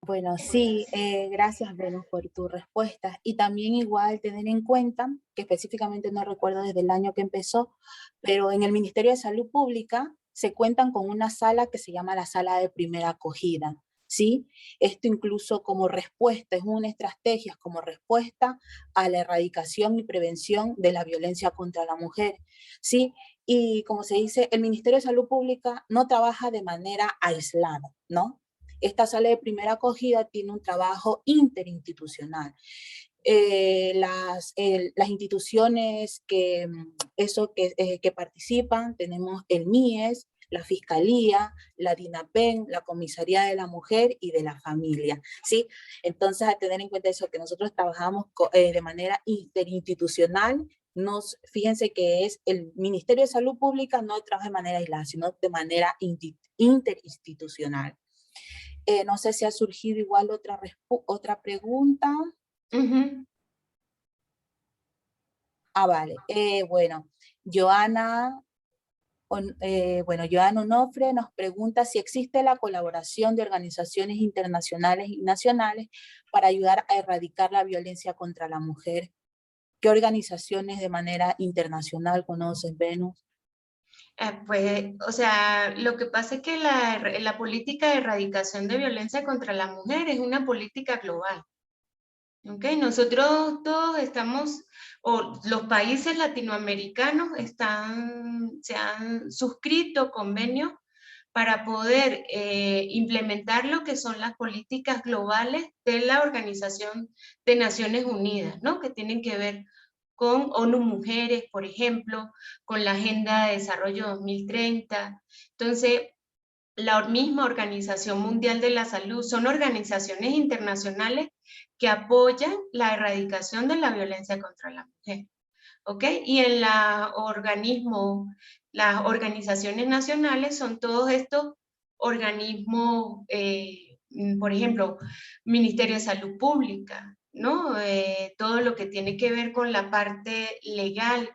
Bueno, sí, gracias, Venus, por tu respuesta. Y también igual tener en cuenta, que específicamente no recuerdo desde el año que empezó, pero en el Ministerio de Salud Pública se cuentan con una sala que se llama la sala de primera acogida, ¿sí? Esto incluso como respuesta, es una estrategia como respuesta a la erradicación y prevención de la violencia contra la mujer, ¿sí? Y como se dice, el Ministerio de Salud Pública no trabaja de manera aislada, ¿no? Esta sala de primera acogida tiene un trabajo interinstitucional. Las instituciones que participan, tenemos el MIES, la Fiscalía, la DINAPEN, la Comisaría de la Mujer y de la Familia, ¿sí? Entonces, a tener en cuenta eso, que nosotros trabajamos de manera interinstitucional. Fíjense que es el Ministerio de Salud Pública no trabaja de manera aislada, sino de manera interinstitucional. No sé si ha surgido igual otra pregunta. Vale. Bueno, Joana Onofre nos pregunta si existe la colaboración de organizaciones internacionales y nacionales para ayudar a erradicar la violencia contra la mujer. ¿Qué organizaciones de manera internacional conoces, Venus? Pues, o sea, lo que pasa es que la política de erradicación de violencia contra la mujer es una política global. ¿Ok? Nosotros todos estamos, o los países latinoamericanos se han suscrito convenios para poder implementar lo que son las políticas globales de la Organización de Naciones Unidas, ¿no? Que tienen que ver con ONU Mujeres, por ejemplo, con la Agenda de Desarrollo 2030. Entonces, la misma Organización Mundial de la Salud son organizaciones internacionales que apoyan la erradicación de la violencia contra la mujer. ¿Ok? Y en las organizaciones nacionales son todos estos organismos, por ejemplo, Ministerio de Salud Pública, ¿no? Todo lo que tiene que ver con la parte legal,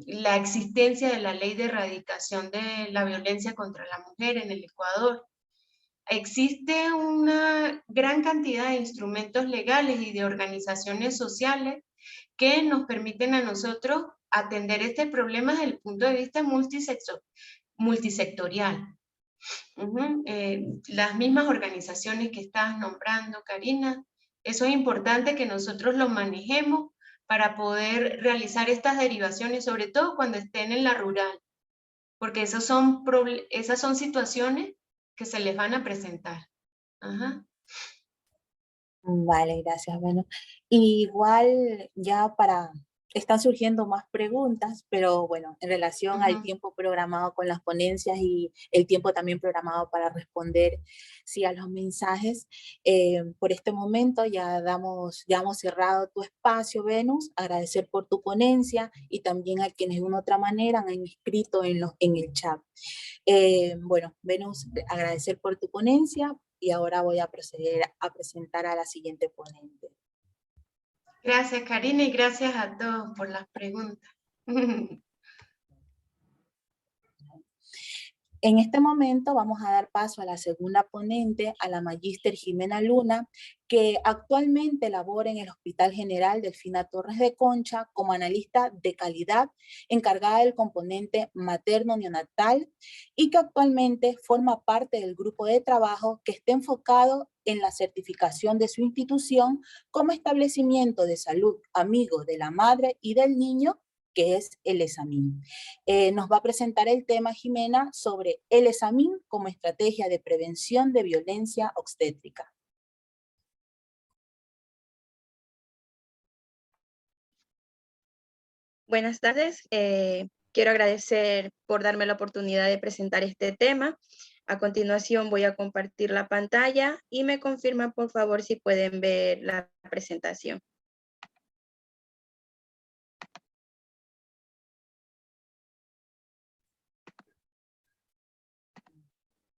la existencia de la ley de erradicación de la violencia contra la mujer en el Ecuador. Existe una gran cantidad de instrumentos legales y de organizaciones sociales que nos permiten a nosotros atender este problema desde el punto de vista multisectorial. Las mismas organizaciones que estás nombrando, Karina, eso es importante que nosotros lo manejemos para poder realizar estas derivaciones, sobre todo cuando estén en la rural, porque esas son situaciones que se les van a presentar. Ajá. Vale, gracias. Bueno, igual ya están surgiendo más preguntas, pero bueno, en relación al tiempo programado con las ponencias y el tiempo también programado para responder sí a los mensajes, por este momento ya hemos cerrado tu espacio, Venus, agradecer por tu ponencia y también a quienes de una u otra manera han escrito en el chat. Bueno, Venus, agradecer por tu ponencia y ahora voy a proceder a presentar a la siguiente ponente. Gracias, Karina, y gracias a todos por las preguntas. En este momento vamos a dar paso a la segunda ponente, a la magíster Jimena Luna, que actualmente labora en el Hospital General Delfina Torres de Concha como analista de calidad encargada del componente materno-neonatal y que actualmente forma parte del grupo de trabajo que está enfocado en la certificación de su institución como establecimiento de salud amigo de la madre y del niño, que es el ESAMIN. Nos va a presentar el tema, Jimena, sobre el ESAMIN como estrategia de prevención de violencia obstétrica. Buenas tardes. Quiero agradecer por darme la oportunidad de presentar este tema. A continuación voy a compartir la pantalla y me confirman, por favor, si pueden ver la presentación.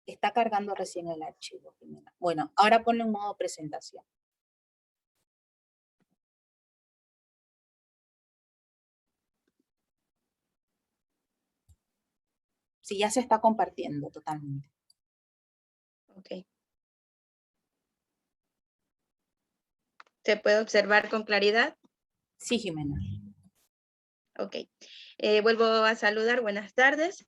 Está cargando recién el archivo, Jimena. Bueno, ahora ponle en modo presentación. Sí, ya se está compartiendo totalmente. Ok. ¿Se puede observar con claridad? Sí, Jimena. Ok. Vuelvo a saludar. Buenas tardes.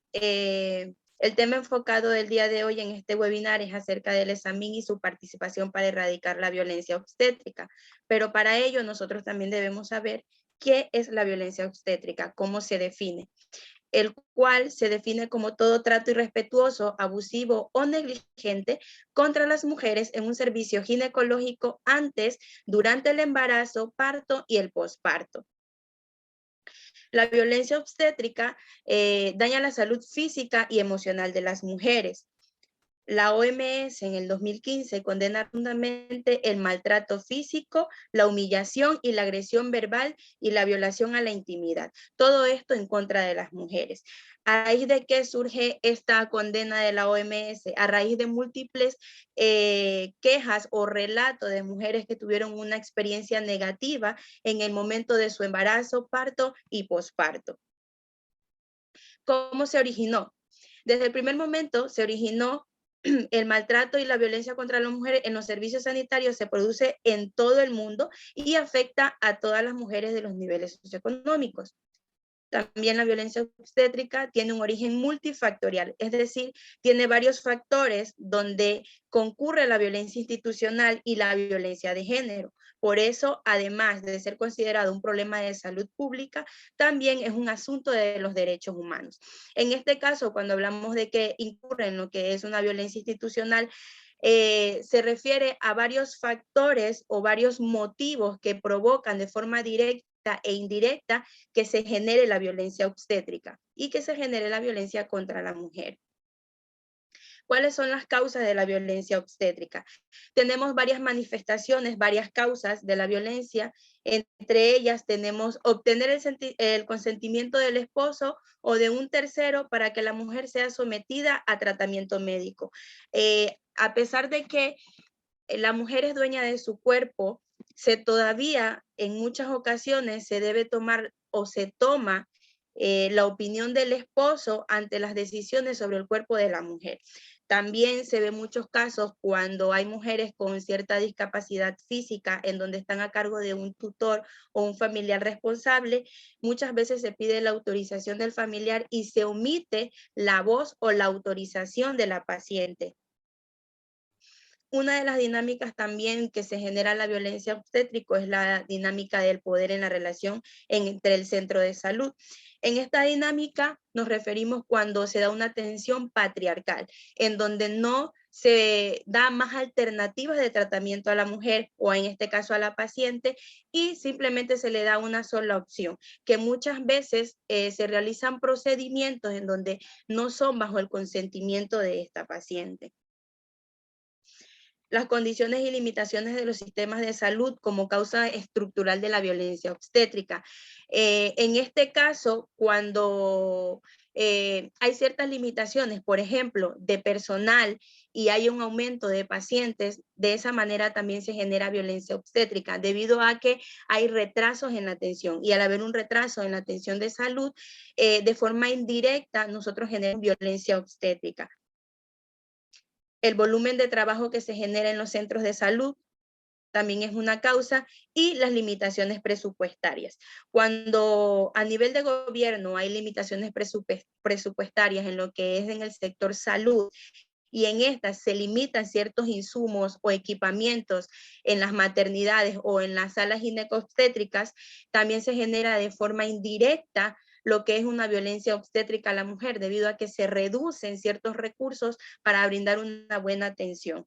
El tema enfocado del día de hoy en este webinar es acerca del ESAMIN y su participación para erradicar la violencia obstétrica. Pero para ello nosotros también debemos saber qué es la violencia obstétrica, cómo se define, el cual se define como todo trato irrespetuoso, abusivo o negligente contra las mujeres en un servicio ginecológico antes, durante el embarazo, parto y el posparto. La violencia obstétrica daña la salud física y emocional de las mujeres. La OMS en el 2015 condena rotundamente el maltrato físico, la humillación y la agresión verbal y la violación a la intimidad. Todo esto en contra de las mujeres. ¿A raíz de qué surge esta condena de la OMS? A raíz de múltiples quejas o relatos de mujeres que tuvieron una experiencia negativa en el momento de su embarazo, parto y posparto. ¿Cómo se originó? Desde el primer momento se originó el maltrato y la violencia contra las mujeres en los servicios sanitarios se produce en todo el mundo y afecta a todas las mujeres de los niveles socioeconómicos. También la violencia obstétrica tiene un origen multifactorial, es decir, tiene varios factores donde concurre la violencia institucional y la violencia de género. Por eso, además de ser considerado un problema de salud pública, también es un asunto de los derechos humanos. En este caso, cuando hablamos de que incurre en lo que es una violencia institucional, se refiere a varios factores o varios motivos que provocan de forma directa e indirecta que se genere la violencia obstétrica y que se genere la violencia contra la mujer. ¿Cuáles son las causas de la violencia obstétrica? Tenemos varias manifestaciones, varias causas de la violencia. Entre ellas tenemos obtener el consentimiento del esposo o de un tercero para que la mujer sea sometida a tratamiento médico. A pesar de que la mujer es dueña de su cuerpo, todavía en muchas ocasiones se debe tomar o se toma la opinión del esposo ante las decisiones sobre el cuerpo de la mujer. También se ven muchos casos cuando hay mujeres con cierta discapacidad física en donde están a cargo de un tutor o un familiar responsable. Muchas veces se pide la autorización del familiar y se omite la voz o la autorización de la paciente. Una de las dinámicas también que se genera la violencia obstétrica es la dinámica del poder en la relación entre el centro de salud. En esta dinámica nos referimos cuando se da una atención patriarcal, en donde no se da más alternativas de tratamiento a la mujer o en este caso a la paciente y simplemente se le da una sola opción, que muchas veces se realizan procedimientos en donde no son bajo el consentimiento de esta paciente. Las condiciones y limitaciones de los sistemas de salud como causa estructural de la violencia obstétrica. En este caso, cuando hay ciertas limitaciones, por ejemplo, de personal y hay un aumento de pacientes, de esa manera también se genera violencia obstétrica, debido a que hay retrasos en la atención. Y al haber un retraso en la atención de salud, de forma indirecta, nosotros generamos violencia obstétrica. El volumen de trabajo que se genera en los centros de salud también es una causa, y las limitaciones presupuestarias. Cuando a nivel de gobierno hay limitaciones presupuestarias en lo que es en el sector salud, y en estas se limitan ciertos insumos o equipamientos en las maternidades o en las salas ginecobstétricas, también se genera de forma indirecta lo que es una violencia obstétrica a la mujer, debido a que se reducen ciertos recursos para brindar una buena atención.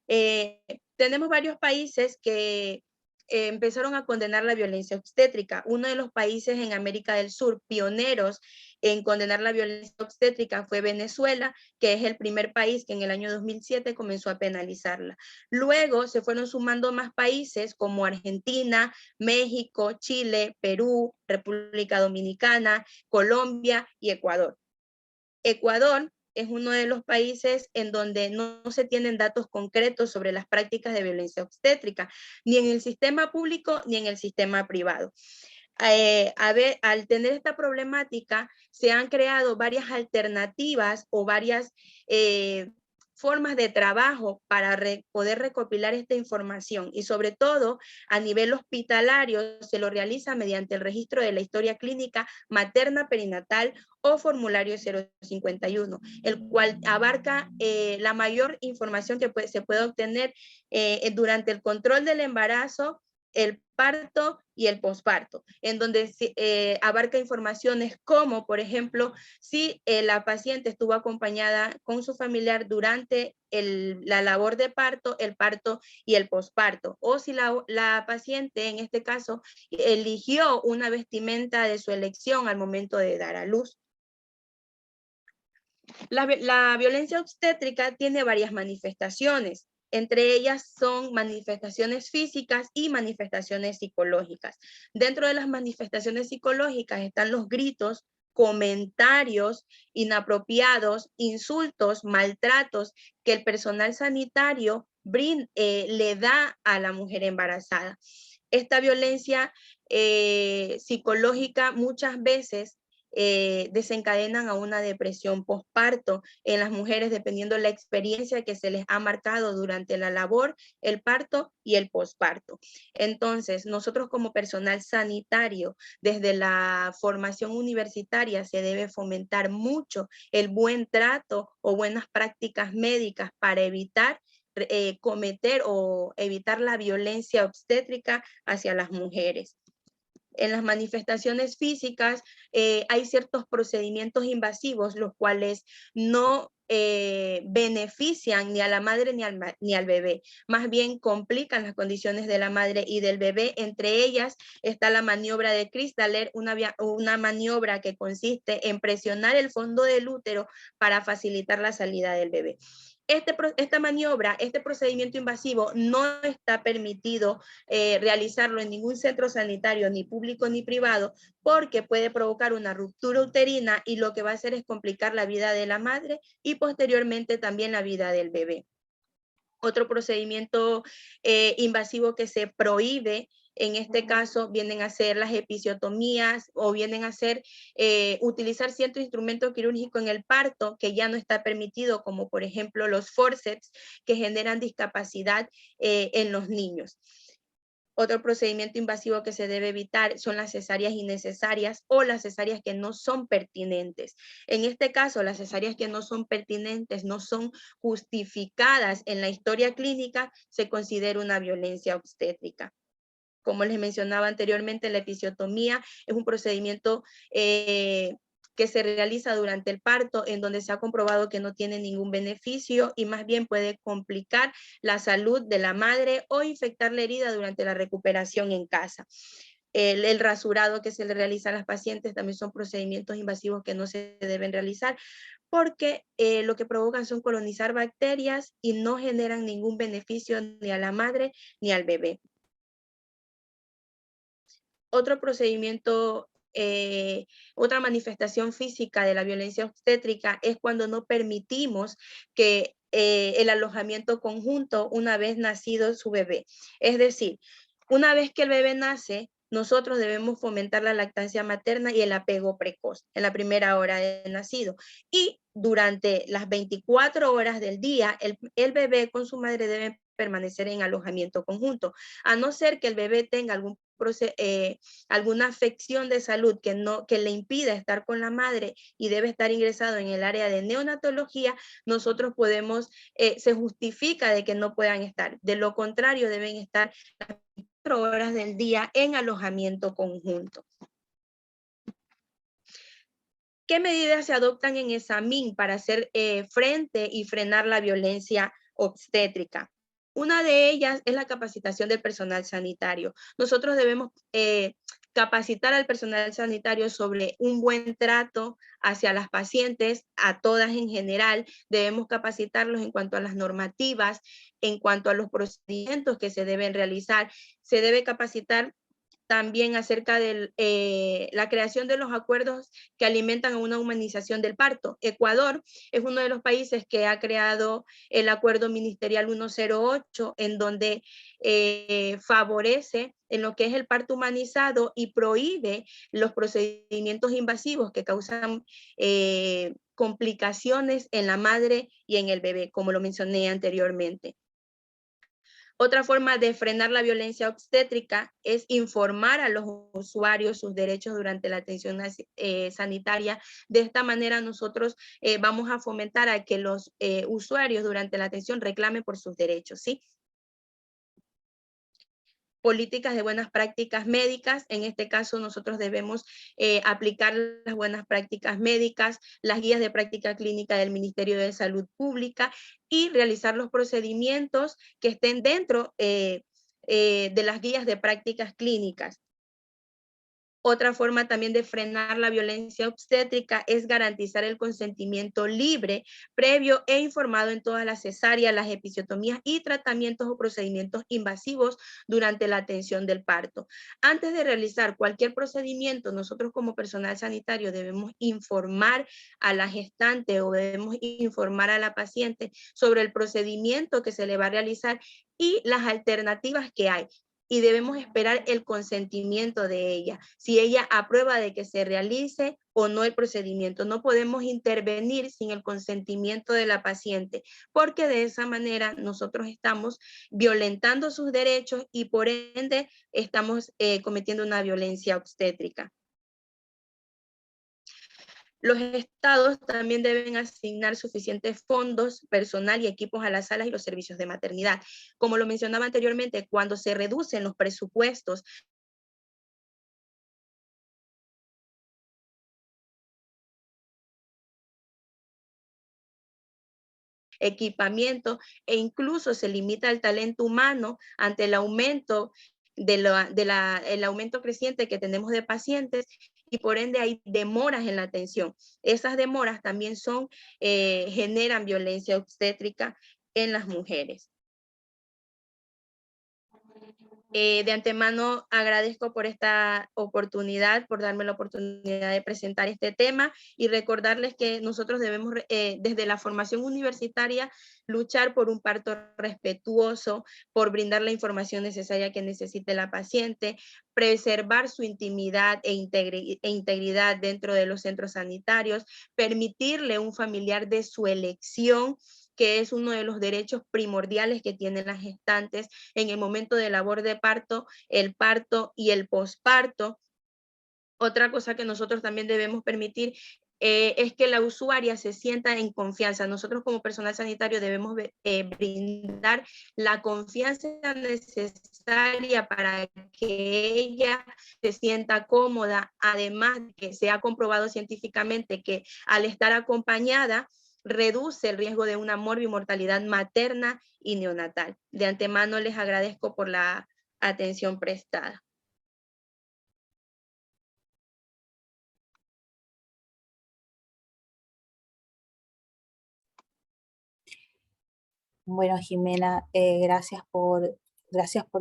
Tenemos varios países que empezaron a condenar la violencia obstétrica. Uno de los países en América del Sur pioneros en condenar la violencia obstétrica fue Venezuela, que es el primer país que en el año 2007 comenzó a penalizarla. Luego se fueron sumando más países como Argentina, México, Chile, Perú, República Dominicana, Colombia y Ecuador. Ecuador es uno de los países en donde no se tienen datos concretos sobre las prácticas de violencia obstétrica, ni en el sistema público ni en el sistema privado. Al tener esta problemática, se han creado varias alternativas o varias formas de trabajo para poder recopilar esta información, y sobre todo a nivel hospitalario se lo realiza mediante el registro de la historia clínica materna perinatal o formulario 051, el cual abarca la mayor información que se puede obtener durante el control del embarazo, el parto y el posparto, en donde abarca informaciones como, por ejemplo, si la paciente estuvo acompañada con su familiar durante la labor de parto, el parto y el posparto, o si la paciente, en este caso, eligió una vestimenta de su elección al momento de dar a luz. La violencia obstétrica tiene varias manifestaciones. Entre ellas son manifestaciones físicas y manifestaciones psicológicas. Dentro de las manifestaciones psicológicas están los gritos, comentarios inapropiados, insultos, maltratos que el personal sanitario le da a la mujer embarazada. Esta violencia psicológica muchas veces desencadenan a una depresión posparto en las mujeres, dependiendo de la experiencia que se les ha marcado durante la labor, el parto y el posparto. Entonces, nosotros como personal sanitario, desde la formación universitaria se debe fomentar mucho el buen trato o buenas prácticas médicas para evitar cometer o evitar la violencia obstétrica hacia las mujeres. En las manifestaciones físicas hay ciertos procedimientos invasivos, los cuales no benefician ni a la madre ni al bebé, más bien complican las condiciones de la madre y del bebé. Entre ellas está la maniobra de Christaller, una maniobra que consiste en presionar el fondo del útero para facilitar la salida del bebé. Esta maniobra, este procedimiento invasivo no está permitido realizarlo en ningún centro sanitario, ni público ni privado, porque puede provocar una ruptura uterina y lo que va a hacer es complicar la vida de la madre y posteriormente también la vida del bebé. Otro procedimiento invasivo que se prohíbe en este caso vienen a ser las episiotomías o vienen a ser utilizar cierto instrumento quirúrgico en el parto que ya no está permitido, como por ejemplo los forceps que generan discapacidad en los niños. Otro procedimiento invasivo que se debe evitar son las cesáreas innecesarias o las cesáreas que no son pertinentes. En este caso, las cesáreas que no son pertinentes, no son justificadas en la historia clínica, se considera una violencia obstétrica. Como les mencionaba anteriormente, la episiotomía es un procedimiento que se realiza durante el parto, en donde se ha comprobado que no tiene ningún beneficio y más bien puede complicar la salud de la madre o infectar la herida durante la recuperación en casa. El rasurado que se le realiza a las pacientes también son procedimientos invasivos que no se deben realizar porque lo que provocan son colonizar bacterias y no generan ningún beneficio ni a la madre ni al bebé. Otro procedimiento, otra manifestación física de la violencia obstétrica es cuando no permitimos que el alojamiento conjunto una vez nacido su bebé. Es decir, una vez que el bebé nace, nosotros debemos fomentar la lactancia materna y el apego precoz en la primera hora de nacido. Y durante las 24 horas del día, el bebé con su madre debe permanecer en alojamiento conjunto, a no ser que el bebé tenga alguna afección de salud que le impida estar con la madre y debe estar ingresado en el área de neonatología, nosotros podemos, se justifica de que no puedan estar. De lo contrario, deben estar las 24 horas del día en alojamiento conjunto. ¿Qué medidas se adoptan en ESAMIN para hacer frente y frenar la violencia obstétrica? Una de ellas es la capacitación del personal sanitario. Nosotros debemos capacitar al personal sanitario sobre un buen trato hacia las pacientes, a todas en general. Debemos capacitarlos en cuanto a las normativas, en cuanto a los procedimientos que se deben realizar. Se debe capacitar también acerca de la creación de los acuerdos que alimentan a una humanización del parto. Ecuador es uno de los países que ha creado el acuerdo ministerial 108, en donde favorece en lo que es el parto humanizado y prohíbe los procedimientos invasivos que causan complicaciones en la madre y en el bebé, como lo mencioné anteriormente. Otra forma de frenar la violencia obstétrica es informar a los usuarios sus derechos durante la atención sanitaria. De esta manera nosotros vamos a fomentar a que los usuarios durante la atención reclamen por sus derechos, ¿sí? Políticas de buenas prácticas médicas. En este caso nosotros debemos aplicar las buenas prácticas médicas, las guías de práctica clínica del Ministerio de Salud Pública y realizar los procedimientos que estén dentro de las guías de prácticas clínicas. Otra forma también de frenar la violencia obstétrica es garantizar el consentimiento libre, previo e informado en todas las cesáreas, las episiotomías y tratamientos o procedimientos invasivos durante la atención del parto. Antes de realizar cualquier procedimiento, nosotros como personal sanitario debemos informar a la gestante o debemos informar a la paciente sobre el procedimiento que se le va a realizar y las alternativas que hay. y debemos esperar el consentimiento de ella, si ella aprueba de que se realice o no el procedimiento. No podemos intervenir sin el consentimiento de la paciente, porque de esa manera nosotros estamos violentando sus derechos y por ende estamos cometiendo una violencia obstétrica. Los estados también deben asignar suficientes fondos, personal y equipos a las salas y los servicios de maternidad. Como lo mencionaba anteriormente, cuando se reducen los presupuestos equipamiento e incluso se limita el talento humano ante el aumento el aumento creciente que tenemos de pacientes y por ende hay demoras en la atención. Esas demoras también generan violencia obstétrica en las mujeres. De antemano agradezco por esta oportunidad, por darme la oportunidad de presentar este tema y recordarles que nosotros debemos, desde la formación universitaria, luchar por un parto respetuoso, por brindar la información necesaria que necesite la paciente, preservar su intimidad e integridad dentro de los centros sanitarios, permitirle un familiar de su elección, que es uno de los derechos primordiales que tienen las gestantes en el momento de labor de parto, el parto y el posparto. Otra cosa que nosotros también debemos permitir es que la usuaria se sienta en confianza. Nosotros como personal sanitario debemos brindar la confianza necesaria para que ella se sienta cómoda, además de que se ha comprobado científicamente que al estar acompañada reduce el riesgo de una morbimortalidad materna y neonatal. De antemano les agradezco por la atención prestada. Bueno, Jimena, gracias por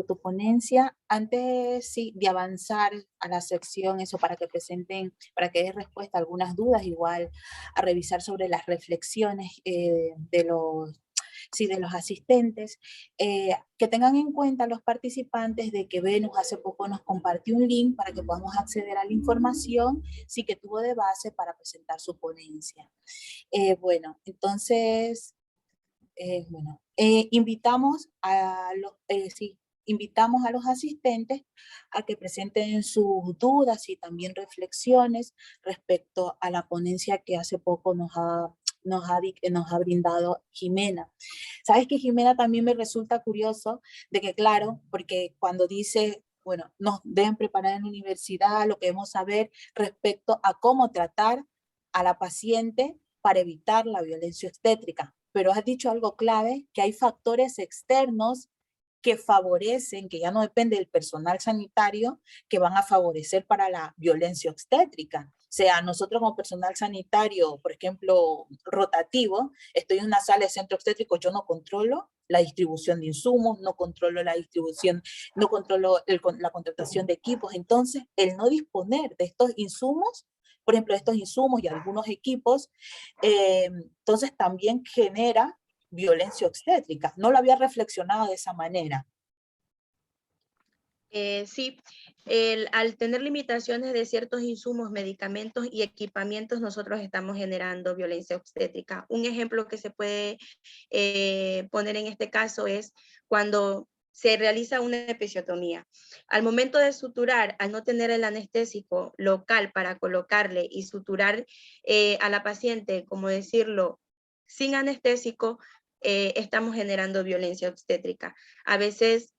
tu ponencia. Antes sí, de avanzar a la sección, eso para que presenten, para que des respuesta a algunas dudas, igual a revisar sobre las reflexiones de los asistentes, que tengan en cuenta los participantes de que Venus hace poco nos compartió un link para que podamos acceder a la información, sí que tuvo de base para presentar su ponencia. Bueno, entonces... invitamos a los asistentes a que presenten sus dudas y también reflexiones respecto a la ponencia que hace poco nos ha brindado Jimena. Sabes que Jimena también me resulta curioso de que, claro, porque cuando dice, bueno, nos deben preparar en la universidad lo que debemos saber respecto a cómo tratar a la paciente para evitar la violencia obstétrica. Pero has dicho algo clave, que hay factores externos que favorecen, que ya no depende del personal sanitario, que van a favorecer para la violencia obstétrica. O sea, nosotros como personal sanitario, por ejemplo, rotativo, estoy en una sala de centro obstétrico, yo no controlo la distribución de insumos, no controlo la distribución, no controlo la contratación de equipos. Entonces, el no disponer de estos insumos, por ejemplo, estos insumos y algunos equipos, entonces también genera violencia obstétrica. No lo había reflexionado de esa manera. Sí, al tener limitaciones de ciertos insumos, medicamentos y equipamientos, nosotros estamos generando violencia obstétrica. Un ejemplo que se puede poner en este caso es cuando se realiza una episiotomía. Al momento de suturar, al no tener el anestésico local para colocarle y suturar a la paciente, como decirlo, sin anestésico, estamos generando violencia obstétrica. A veces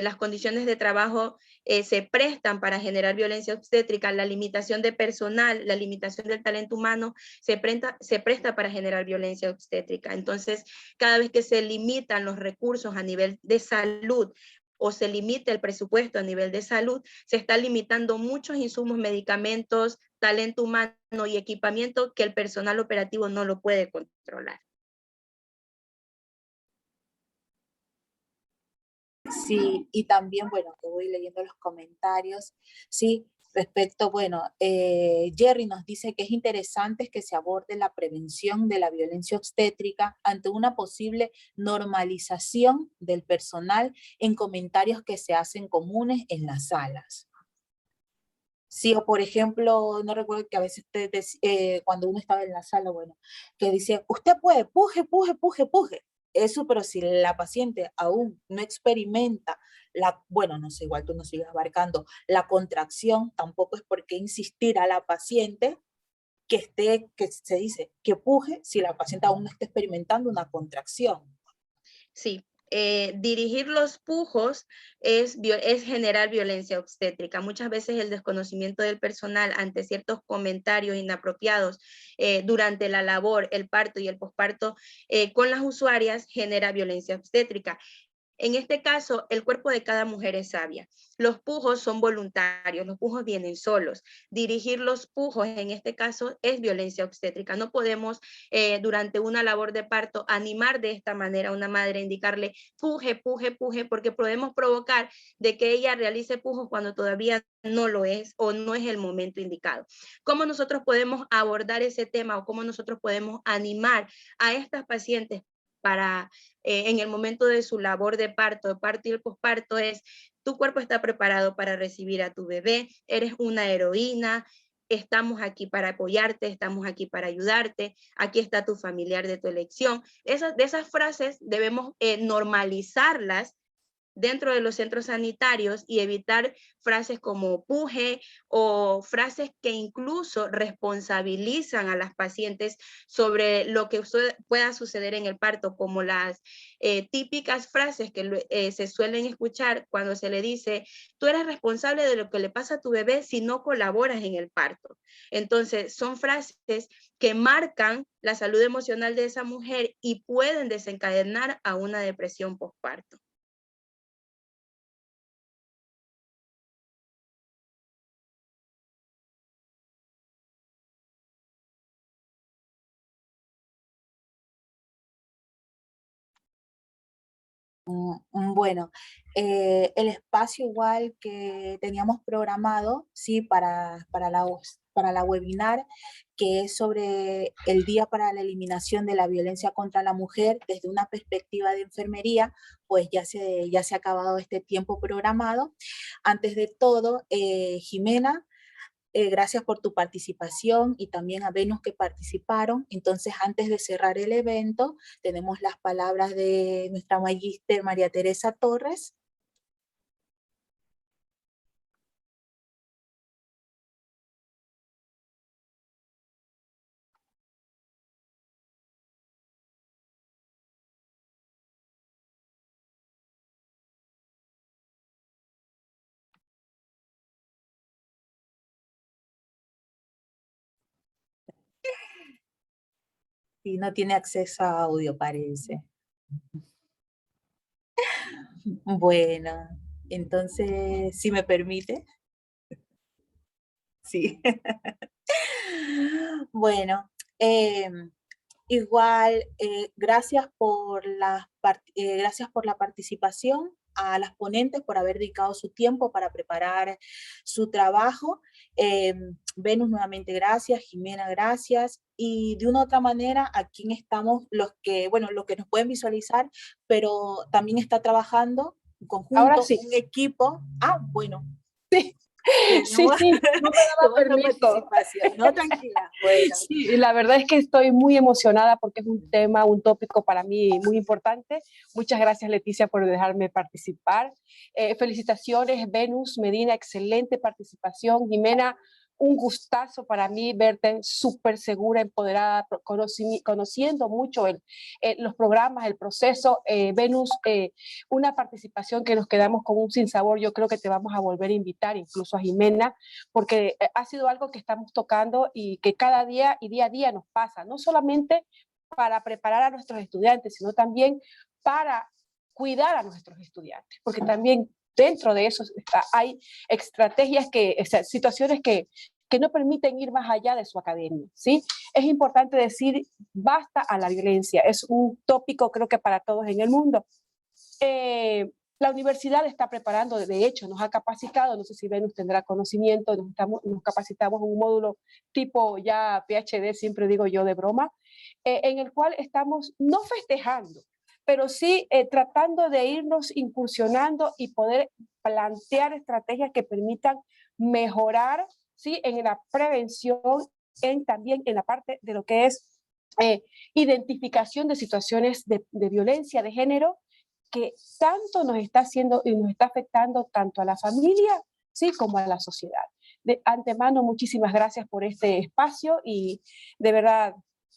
las condiciones de trabajo se prestan para generar violencia obstétrica, la limitación de personal, la limitación del talento humano se presta para generar violencia obstétrica. Entonces, cada vez que se limitan los recursos a nivel de salud o se limita el presupuesto a nivel de salud, se está limitando muchos insumos, medicamentos, talento humano y equipamiento que el personal operativo no lo puede controlar. Sí, y también, bueno, que voy leyendo los comentarios, sí, Respecto, bueno, Jerry nos dice que es interesante que se aborde la prevención de la violencia obstétrica ante una posible normalización del personal en comentarios que se hacen comunes en las salas. Sí, o por ejemplo, no recuerdo que a veces cuando uno estaba en la sala, bueno, que decía, usted puede, puje, puje, puje, puje. Eso, pero si la paciente aún no experimenta bueno, no sé, igual tú no sigues abarcando, la contracción, tampoco es por qué insistir a la paciente que se dice, que puje si la paciente aún no está experimentando una contracción. Sí, dirigir los pujos es generar violencia obstétrica. Muchas veces el desconocimiento del personal ante ciertos comentarios inapropiados durante la labor, el parto y el posparto con las usuarias genera violencia obstétrica. En este caso, el cuerpo de cada mujer es sabia. Los pujos son voluntarios, los pujos vienen solos. Dirigir los pujos, en este caso, es violencia obstétrica. No podemos, durante una labor de parto, animar de esta manera a una madre, indicarle puje, puje, puje, porque podemos provocar de que ella realice pujos cuando todavía no lo es o no es el momento indicado. ¿Cómo nosotros podemos abordar ese tema o cómo nosotros podemos animar a estas pacientes para en el momento de su labor de parto y el posparto? Es, tu cuerpo está preparado para recibir a tu bebé, eres una heroína, estamos aquí para apoyarte, estamos aquí para ayudarte, aquí está tu familiar de tu elección. De esas frases debemos normalizarlas dentro de los centros sanitarios y evitar frases como puje o frases que incluso responsabilizan a las pacientes sobre lo que pueda suceder en el parto, como las típicas frases que se suelen escuchar cuando se le dice, tú eres responsable de lo que le pasa a tu bebé si no colaboras en el parto. Entonces, son frases que marcan la salud emocional de esa mujer y pueden desencadenar a una depresión posparto. Bueno, el espacio igual que teníamos programado, sí, para la webinar, que es sobre el Día para la Eliminación de la Violencia contra la Mujer desde una perspectiva de enfermería, pues ya se ha acabado este tiempo programado. Antes de todo, Jimena, gracias por tu participación y también a Venus que participaron. Entonces, antes de cerrar el evento, tenemos las palabras de nuestra magíster María Teresa Torres. Y no tiene acceso a audio, parece. Bueno, entonces, si me permite. Sí. Bueno, igual, gracias gracias por la participación, a las ponentes por haber dedicado su tiempo para preparar su trabajo. Venus, nuevamente gracias, Jimena, gracias. Y de una u otra manera, aquí estamos los que nos pueden visualizar, pero también está trabajando en conjunto, ahora sí, un equipo. Ah, bueno. sí. Sí, Tenemos, sí, no me daba permiso. Participación. No, tranquila. Bueno. Sí, la verdad es que estoy muy emocionada porque es un tema, un tópico para mí muy importante. Muchas gracias, Leticia, por dejarme participar. Felicitaciones, Venus, Medina, excelente participación. Jimena, un gustazo para mí verte súper segura, empoderada, conociendo mucho los programas, el proceso. Venus, una participación que nos quedamos con un sinsabor. Yo creo que te vamos a volver a invitar, incluso a Jimena, porque ha sido algo que estamos tocando y que cada día y día a día nos pasa, no solamente para preparar a nuestros estudiantes, sino también para cuidar a nuestros estudiantes, porque también dentro de eso hay estrategias situaciones que no permiten ir más allá de su academia, ¿sí? Es importante decir basta a la violencia, es un tópico creo que para todos en el mundo. La universidad está preparando, de hecho, nos ha capacitado, no sé si Venus tendrá conocimiento, nos capacitamos en un módulo tipo ya PhD, siempre digo yo de broma, en el cual estamos no festejando, pero sí tratando de irnos incursionando y poder plantear estrategias que permitan mejorar, ¿sí?, en la prevención, también en la parte de lo que es identificación de situaciones de violencia de género, que tanto nos está haciendo y nos está afectando tanto a la familia, sí, como a la sociedad. De antemano, muchísimas gracias por este espacio y de verdad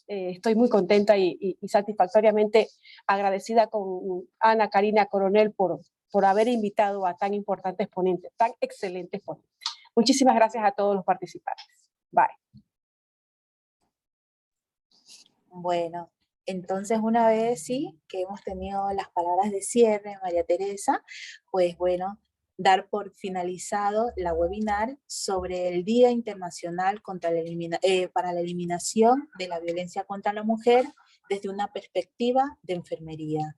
estoy muy contenta y satisfactoriamente agradecida con Ana Karina Coronel por haber invitado a tan importantes ponentes, tan excelentes ponentes. Muchísimas gracias a todos los participantes. Bye. Bueno, entonces una vez sí que hemos tenido las palabras de cierre, María Teresa, pues bueno, dar por finalizado la webinar sobre el Día Internacional para la Eliminación de la Violencia contra la Mujer desde una perspectiva de enfermería.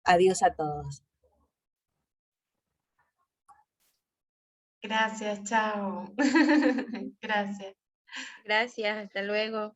Adiós a todos. Gracias, chao. Gracias. Gracias, hasta luego.